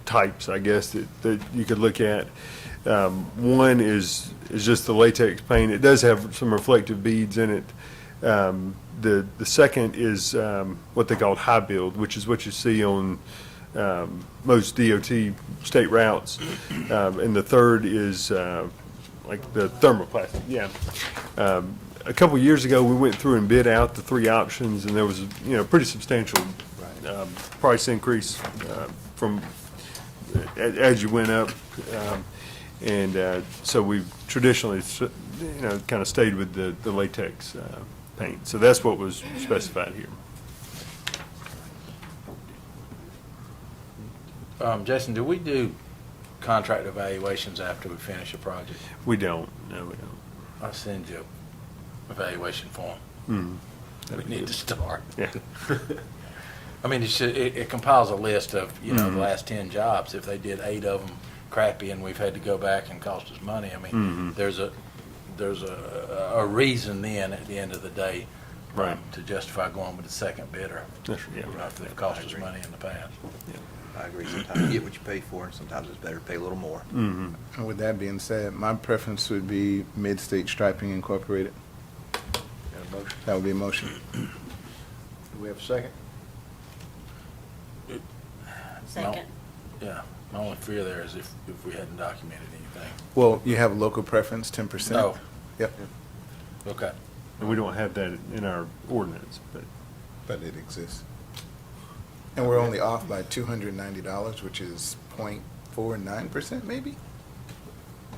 types, I guess, that you could look at. One is just the latex paint. It does have some reflective beads in it. The second is what they call high build, which is what you see on most DOT state routes. And the third is like the thermoplastic, yeah. A couple years ago, we went through and bid out the three options, and there was, you know, pretty substantial price increase from as you went up. And so we've traditionally, you know, kind of stayed with the latex paint. So that's what was specified here. Jason, do we do contract evaluations after we finish a project? We don't, no, we don't. I'll send you an evaluation form. Mm-hmm. We need to start. Yeah. I mean, it compiles a list of, you know, the last 10 jobs. If they did 8 of them crappy and we've had to go back and cost us money, I mean, there's a reason then at the end of the day to justify going with the second bidder. That's, yeah, If they've cost us money in the past. I agree. Sometimes you get what you pay for, and sometimes it's better to pay a little more. Mm-hmm. And with that being said, my preference would be Mid-State Striping Incorporated. Got a motion? That would be a motion. Do we have a second? Second. Yeah, my only fear there is if we hadn't documented anything. Well, you have local preference, 10%? No. Yep. Okay. And we don't have that in our ordinance, But it exists. And we're only off by $290, which is 0.49% maybe?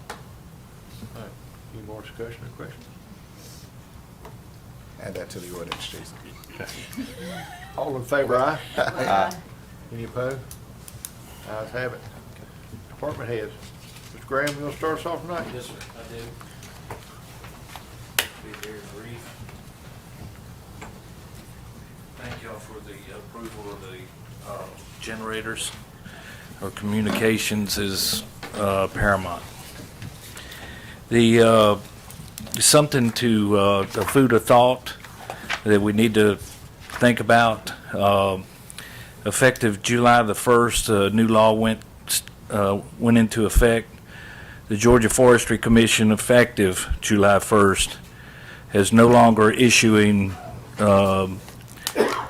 All right. Any more discussion or questions? Add that to the ordinance, Jason. All in favor, aye? Aye. Any opposed? Ayes have it. Department heads. Mr. Graham, you want to start us off tonight? Yes, sir, I do. Be very brief. Thank y'all for the approval of the generators. Our communications is paramount. The something to the food of thought that we need to think about. Effective July the 1st, a new law went into effect. The Georgia Forestry Commission, effective July 1st, is no longer issuing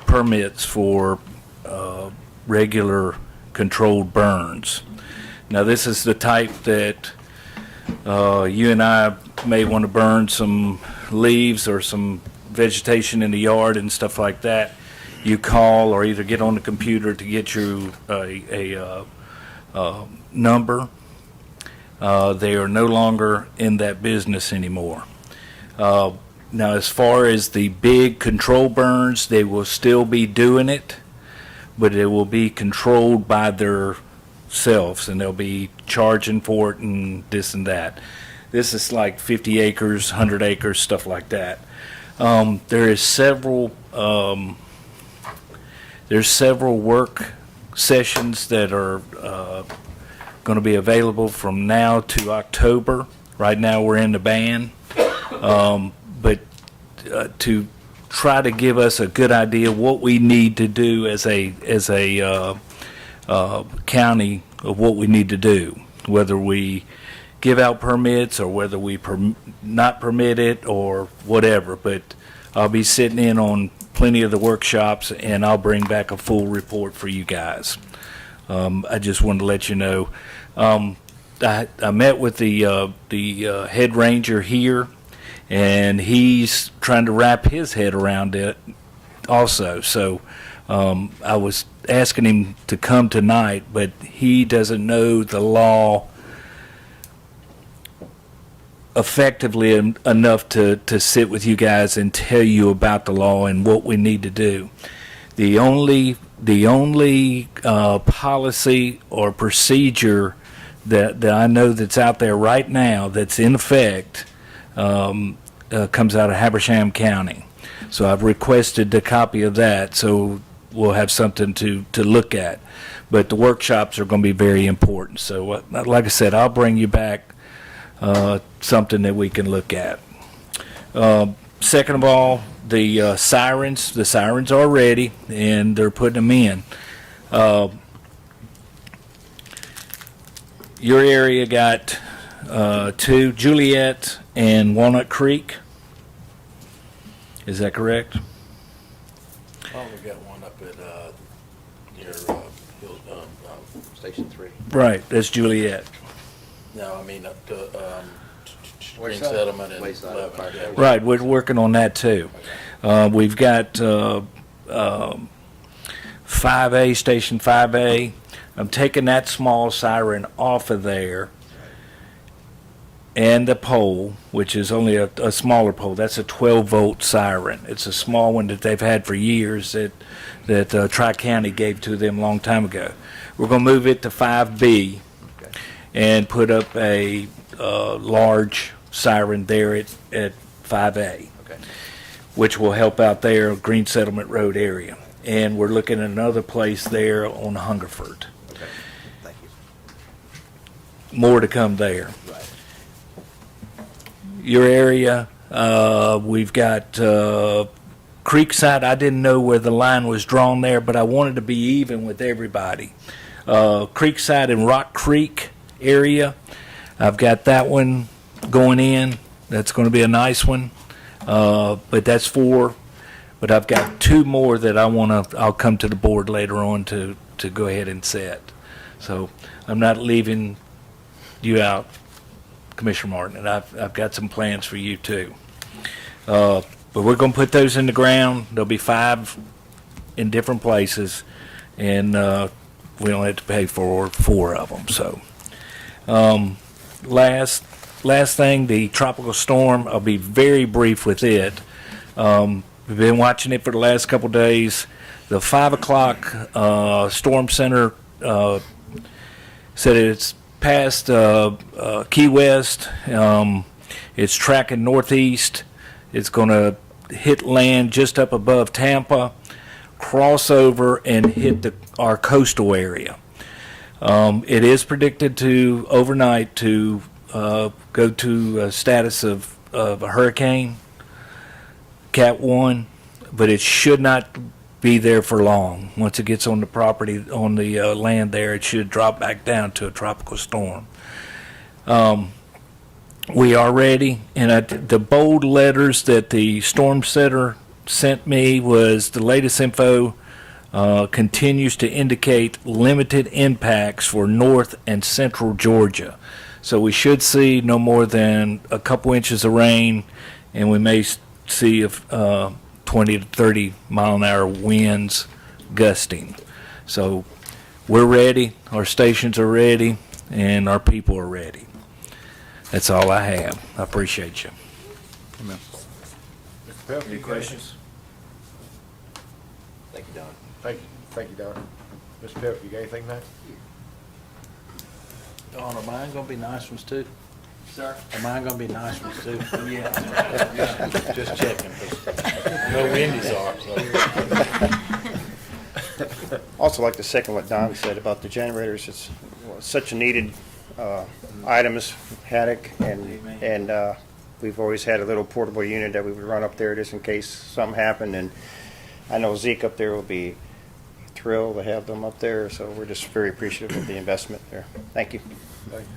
permits for regular controlled burns. Now, this is the type that you and I may want to burn some leaves or some vegetation in the yard and stuff like that. You call or either get on the computer to get you a number. They are no longer in that business anymore. Now, as far as the big control burns, they will still be doing it, but it will be controlled by their selves, and they'll be charging for it and this and that. This is like 50 acres, 100 acres, stuff like that. There's several work sessions that are going to be available from now to October. Right now, we're in the ban, but to try to give us a good idea what we need to do as a county of what we need to do, whether we give out permits or whether we not permit it or whatever, but I'll be sitting in on plenty of the workshops, and I'll bring back a full report for you guys. I just wanted to let you know. I met with the head ranger here, and he's trying to wrap his head around it also. So I was asking him to come tonight, but he doesn't know the law effectively enough to sit with you guys and tell you about the law and what we need to do. The only policy or procedure that I know that's out there right now that's in effect comes out of Habersham County. So I've requested a copy of that, so we'll have something to look at. But the workshops are going to be very important. So like I said, I'll bring you back something that we can look at. Second of all, the sirens are ready, and they're putting them in. Your area got two, Juliet and Walnut Creek. Is that correct? Oh, we got one up at near Station 3. Right, that's Juliet. No, I mean up to Green Wayside? Settlement and Wayside. 11. Yeah. Right, we're working on that too. We've got 5A, Station 5A. I'm taking that small siren off of there, and the pole, which is only a smaller pole. That's a 12-volt siren. It's a small one that they've had for years that Tri-County gave to them a long time ago. We're going to move it to 5B and put up a large siren there at 5A, which will help out there, Green Settlement Road area. And we're looking at another place there on Hungerford. Okay, thank you. More to come there. Right. Your area, we've got Creekside. I didn't know where the line was drawn there, but I wanted to be even with everybody. Creekside and Rock Creek area, I've got that one going in. That's going to be a nice one. But that's 4. But I've got 2 more that I'll come to the board later on to go ahead and set. So I'm not leaving you out, Commissioner Martin, and I've got some plans for you too. But we're going to put those in the ground. There'll be 5 in different places, and we don't have to pay for 4 of them. So last thing, the tropical storm, I'll be very brief with it. We've been watching it for the last couple days. The 5 o'clock Storm Center said it's past Key West. It's tracking northeast. It's going to hit land just up above Tampa, cross over, and hit our coastal area. It is predicted to overnight to go to a status of a hurricane, Cat 1, but it should not be there for long. Once it gets on the property, on the land there, it should drop back down to a tropical storm. We are ready, and the bold letters that the Storm Center sent me was the latest info continues to indicate limited impacts for north and central Georgia. So we should see no more than a couple inches of rain, and we may see 20 to 30 mile an hour winds gusting. So we're ready, our stations are ready, and our people are ready. That's all I have. I appreciate you. Amen. Mr. Pelt, Any questions? Thank you, Don. Thank you, Don. Mr. Pelt, you got anything now? Dawn, are mine going to be nice ones too? Sir? Are mine going to be nice ones too? Yeah. Just checking. 'Cause no Wendy's are, so. Also like to second what Don said about the generators. It's such a needed items, Haddock, and we've always had a little portable unit that we would run up there just in case something happened. And I know Zeke up there will be thrilled to have them up there, so we're just very appreciative of the investment there. Thank you. Thank you.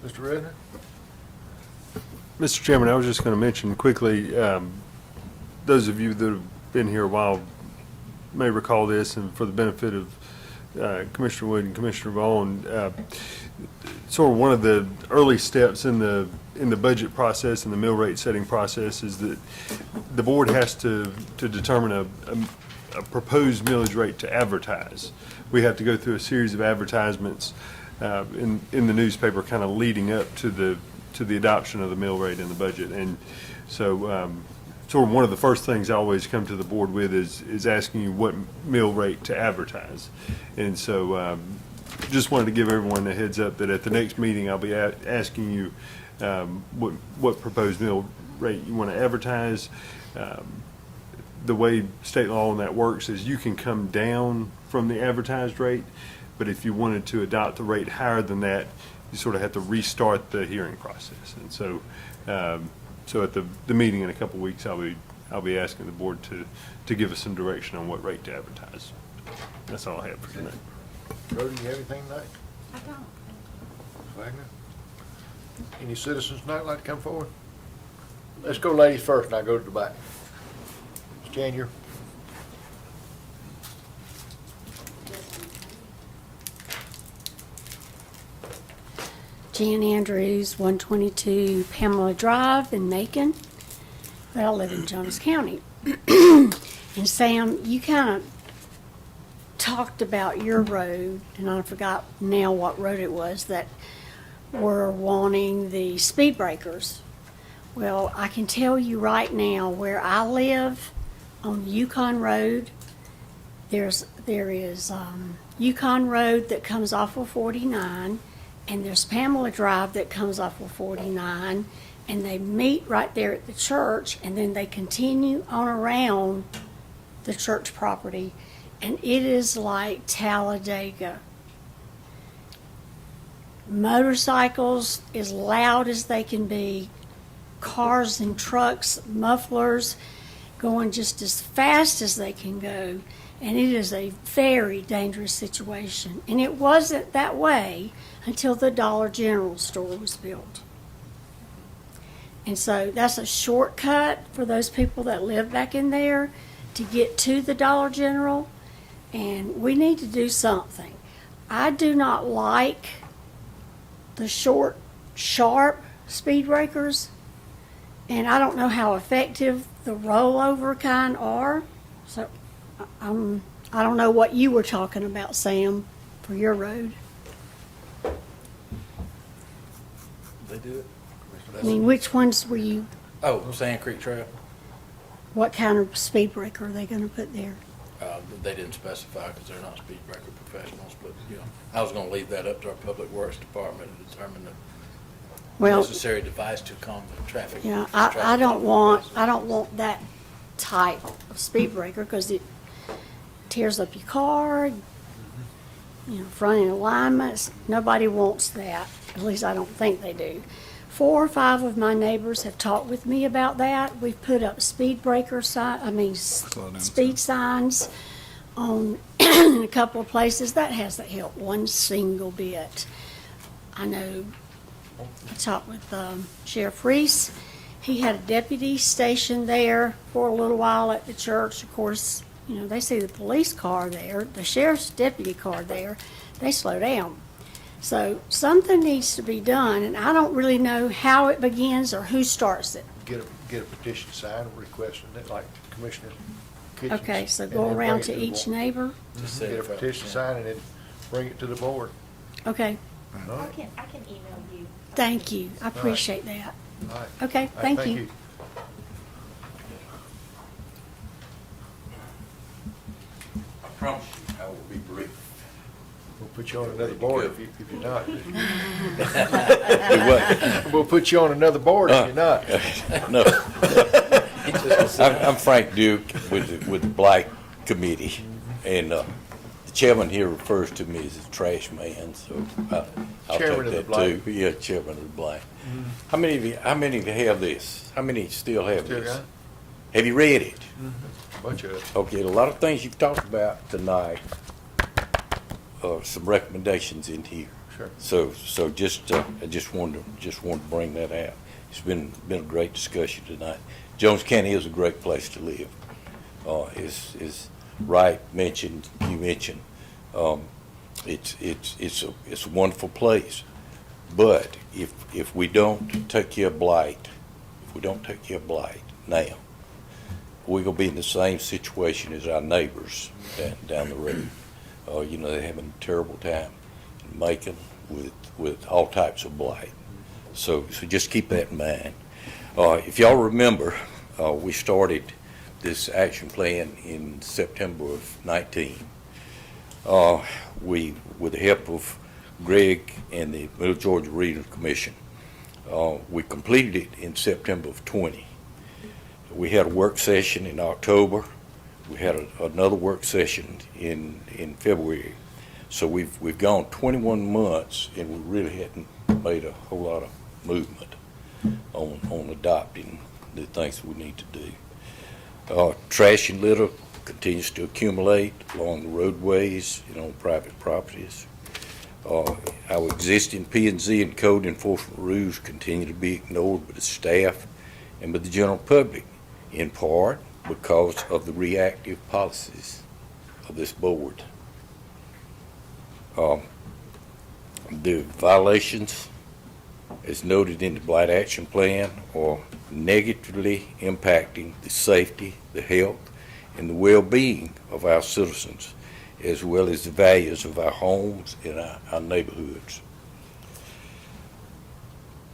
Mr. Redner? Mr. Chairman, I was just going to mention quickly, those of you that have been here a while may recall this, and for the benefit of Commissioner Wood and Commissioner Vaughn, sort of one of the early steps in the budget process and the mill rate setting process is that the board has to determine a proposed millage rate to advertise. We have to go through a series of advertisements in the newspaper kind of leading up to the adoption of the mill rate in the budget. And so sort of one of the first things I always come to the board with is asking you what mill rate to advertise. And so just wanted to give everyone a heads up that at the next meeting, I'll be asking you what proposed mill rate you want to advertise. The way state law on that works is you can come down from the advertised rate, but if you wanted to adopt a rate higher than that, you sort of have to restart the hearing process. And so, so at the meeting in a couple of weeks, I'll be asking the board to give us some direction on what rate to advertise. That's all I have for tonight. Rhoda, you have anything tonight? I don't. Wagner? Any citizens tonight like to come forward? Let's go ladies first, and I'll go to the back. Ms. Janier? Jan Andrews, 122 Pamela Drive in Macon, but I live in Jones County. And Sam, you kind of talked about your road, and I forgot now what road it was, that were wanting the speed breakers. Well, I can tell you right now, where I live on Yukon Road, there is Yukon Road that comes off of 49, and there's Pamela Drive that comes off of 49, and they meet right there at the church, and then they continue on around the church property, and it is like Talladega. Motorcycles as loud as they can be, cars and trucks, mufflers going just as fast as they can go, and it is a very dangerous situation. And it wasn't that way until the Dollar General store was built. And so that's a shortcut for those people that live back in there to get to the Dollar General, and we need to do something. I do not like the short, sharp speed breakers, and I don't know how effective the rollover kind are. So I don't know what you were talking about, Sam, for your road. They do it? I mean, which ones were you, Oh, Sand Creek Trail. what kind of speed breaker are they going to put there? They didn't specify because they're not speed breaker professionals, but, you know, I was gonna leave that up to our Public Works Department to determine the Well, necessary device to calm the traffic. yeah, I don't want that type of speed breaker because it tears up your car, you know, front end alignments. Nobody wants that. At least I don't think they do. 4 or 5 of my neighbors have talked with me about that. We've put up speed breaker speed signs on in a couple of places. That hasn't helped one single bit. I know I talked with Sheriff Reese. He had a deputy stationed there for a little while at the church. Of course, you know, they see the police car there, the sheriff's deputy car there, they slow down. So something needs to be done, and I don't really know how it begins or who starts it. Get a petition signed requesting it, like Commissioner Kitchens. Okay, so and go then around bring it to the each board. neighbor? Just Get a petition signed and then bring it to the board. Okay, All right. I can email you. thank you. I appreciate that. All right. Okay, All right, thank you. I promise you, I will be brief. We'll put you on another board if you're not. Do what? We'll put you on another board if you're not. No. I'm Frank Duke with the Black Committee, and the chairman here refers to me as a trash man, so I'll Chairman take of the that too. Black. Yeah, chairman of the Black. How many of you have this? How many still have Still this? got it? Have you read it? Bunch of it. Okay, a lot of things you've talked about tonight, some recommendations in here. Sure. So just, I just wanted to bring that out. It's been a great discussion tonight. Jones County is a great place to live. Is Wright mentioned, you mentioned, it's a wonderful place. But if we don't take care of blight, now, we're gonna be in the same situation as our neighbors down the road. You know, they're having a terrible time in Macon with all types of blight. So just keep that in mind. If y'all remember, we started this action plan in September of 19. We, with the help of Greg and the Middle Georgia Regional Commission, we completed it in September of 20. We had a work session in October. We had another work session in February. So we've gone 21 months, and we really hadn't made a whole lot of movement on adopting the things we need to do. Trash and litter continues to accumulate along the roadways and on private properties. Our existing P&Z and code enforcement rules continue to be ignored by the staff and by the general public, in part because of the reactive policies of this board. The violations, as noted in the Blight Action Plan, are negatively impacting the safety, the health, and the well-being of our citizens, as well as the values of our homes and our neighborhoods.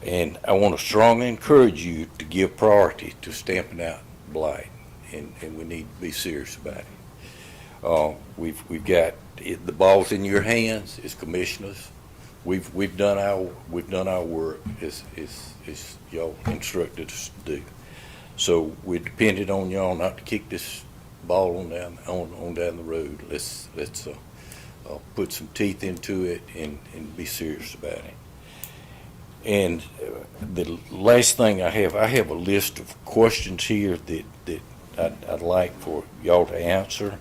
And I want to strongly encourage you to give priority to stamping out blight, and we need to be serious about it. We've got the ball's in your hands as commissioners. We've done our work as y'all instructed us to do. So we're dependent on y'all not to kick this ball on down the road. Let's put some teeth into it and be serious about it. And the last thing I have a list of questions here that I'd like for y'all to answer,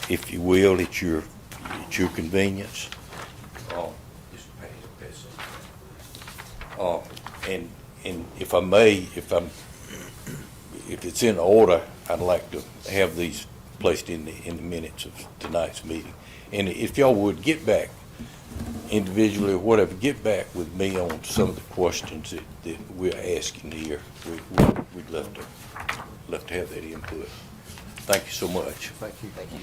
if you will, at your convenience. And if I may, if it's in order, I'd like to have these placed in the minutes of tonight's meeting. And if y'all would get back individually or whatever, get back with me on some of the questions that we're asking here. We'd love to have that input. Thank you so much. Thank you. Thank you.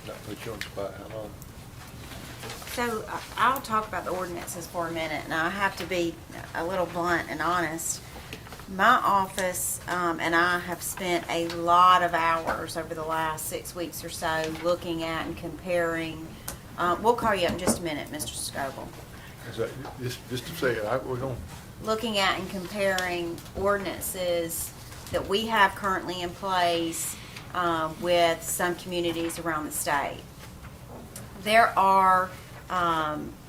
Not put you on the spot, how long? So I'll talk about the ordinances for a minute. Now, I have to be a little blunt and honest. My office and I have spent a lot of hours over the last 6 weeks or so looking at and comparing. We'll call you up in just a minute, Mr. Scoble. Just a second, we're going. Looking at and comparing ordinances that we have currently in place with some communities around the state. There are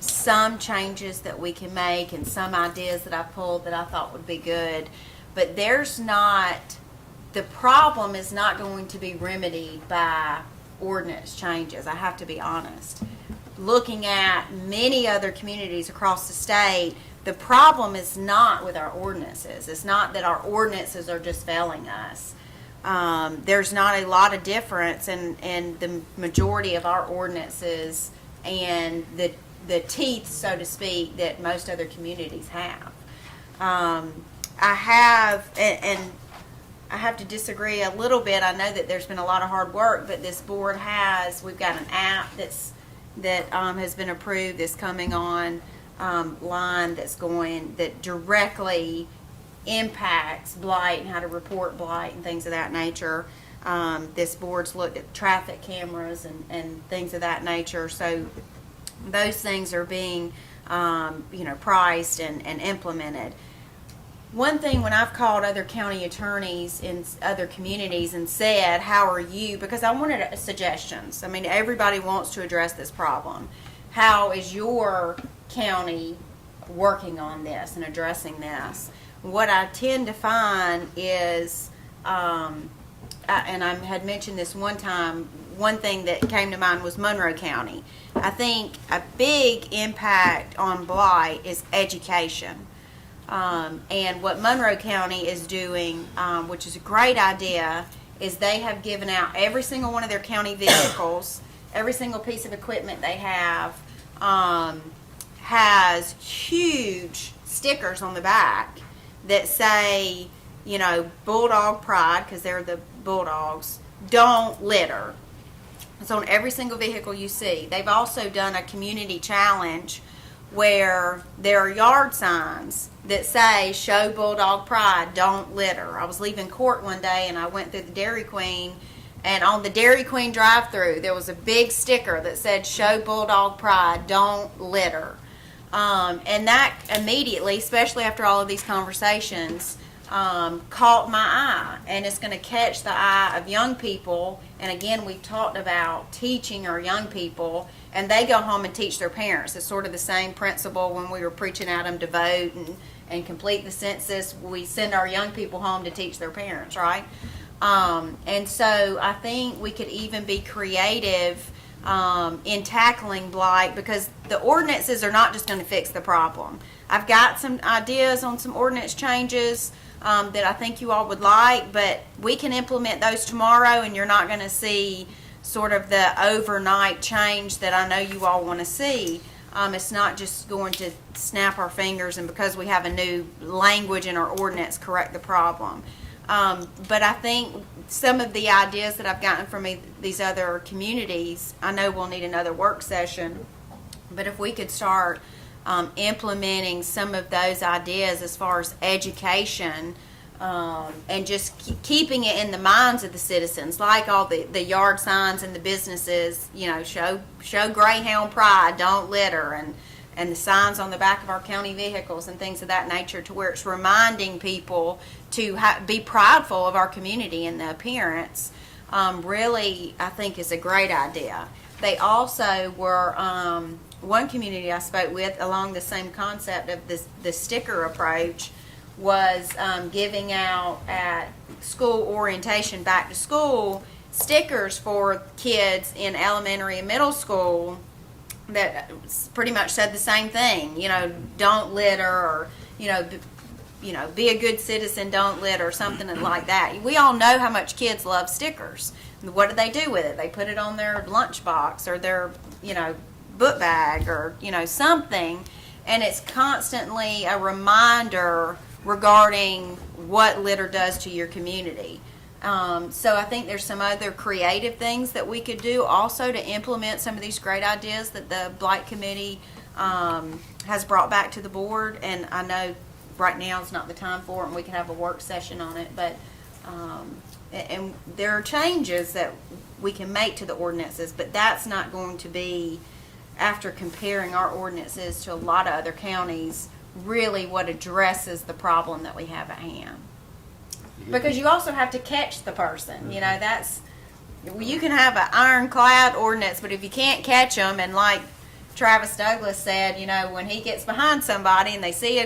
some changes that we can make and some ideas that I pulled that I thought would be good, but the problem is not going to be remedied by ordinance changes. I have to be honest. Looking at many other communities across the state, the problem is not with our ordinances. It's not that our ordinances are just failing us. There's not a lot of difference in the majority of our ordinances and the teeth, so to speak, that most other communities have. I have to disagree a little bit. I know that there's been a lot of hard work, but this board we've got an app that has been approved, that's coming on line, that directly impacts blight and how to report blight and things of that nature. This board's looked at traffic cameras and things of that nature. So those things are being, priced and implemented. One thing, when I've called other county attorneys in other communities and said, how are you? Because I wanted suggestions. I mean, everybody wants to address this problem. How is your county working on this and addressing this? What I tend to find is, and I had mentioned this one time one thing that came to mind was Monroe County. I think a big impact on blight is education. And what Monroe County is doing, which is a great idea, is they have given out every single one of their county vehicles, every single piece of equipment they have, has huge stickers on the back that say, you know, Bulldog Pride, because they're the Bulldogs, don't litter. It's on every single vehicle you see. They've also done a community challenge where there are yard signs that say, show Bulldog Pride, don't litter. I was leaving court one day and I went through the Dairy Queen, and on the Dairy Queen drive-through there was a big sticker that said, show Bulldog Pride, don't litter. And that immediately, especially after all of these conversations, caught my eye, and it's going to catch the eye of young people. And again, we've talked about teaching our young people, and they go home and teach their parents. It's sort of the same principle when we were preaching at them to vote and complete the census. We send our young people home to teach their parents, right? And so I think we could even be creative in tackling blight, because the ordinances are not just going to fix the problem. I've got some ideas on some ordinance changes that I think you all would like, but we can implement those tomorrow, and you're not going to see sort of the overnight change that I know you all want to see. It's not just going to snap our fingers and because we have a new language in our ordinance correct the problem. But I think some of the ideas that I've gotten from these other communities, I know we'll need another work session, but if we could start implementing some of those ideas as far as education, and just keeping it in the minds of the citizens, like all the yard signs and the businesses, you know, show Greyhound Pride, don't litter, and the signs on the back of our county vehicles and things of that nature, to where it's reminding people to be prideful of our community and the appearance, really, I think is a great idea. They also were, one community I spoke with along the same concept of the sticker approach was giving out at school orientation, back to school, stickers for kids in elementary and middle school that pretty much said the same thing. You know, don't litter, or be a good citizen, don't litter, something like that. We all know how much kids love stickers. What do they do with it? They put it on their lunchbox or their book bag or something, and it's constantly a reminder regarding what litter does to your community. So I think there's some other creative things that we could do also to implement some of these great ideas that the Blight Committee has brought back to the board. And I know right now is not the time for it, and we can have a work session on it. But and there are changes that we can make to the ordinances, but that's not going to be, after comparing our ordinances to a lot of other counties, really what addresses the problem that we have at hand. Because you also have to catch the person. You can have an ironclad ordinance, but if you can't catch them, and like Travis Douglas said, when he gets behind somebody and they see a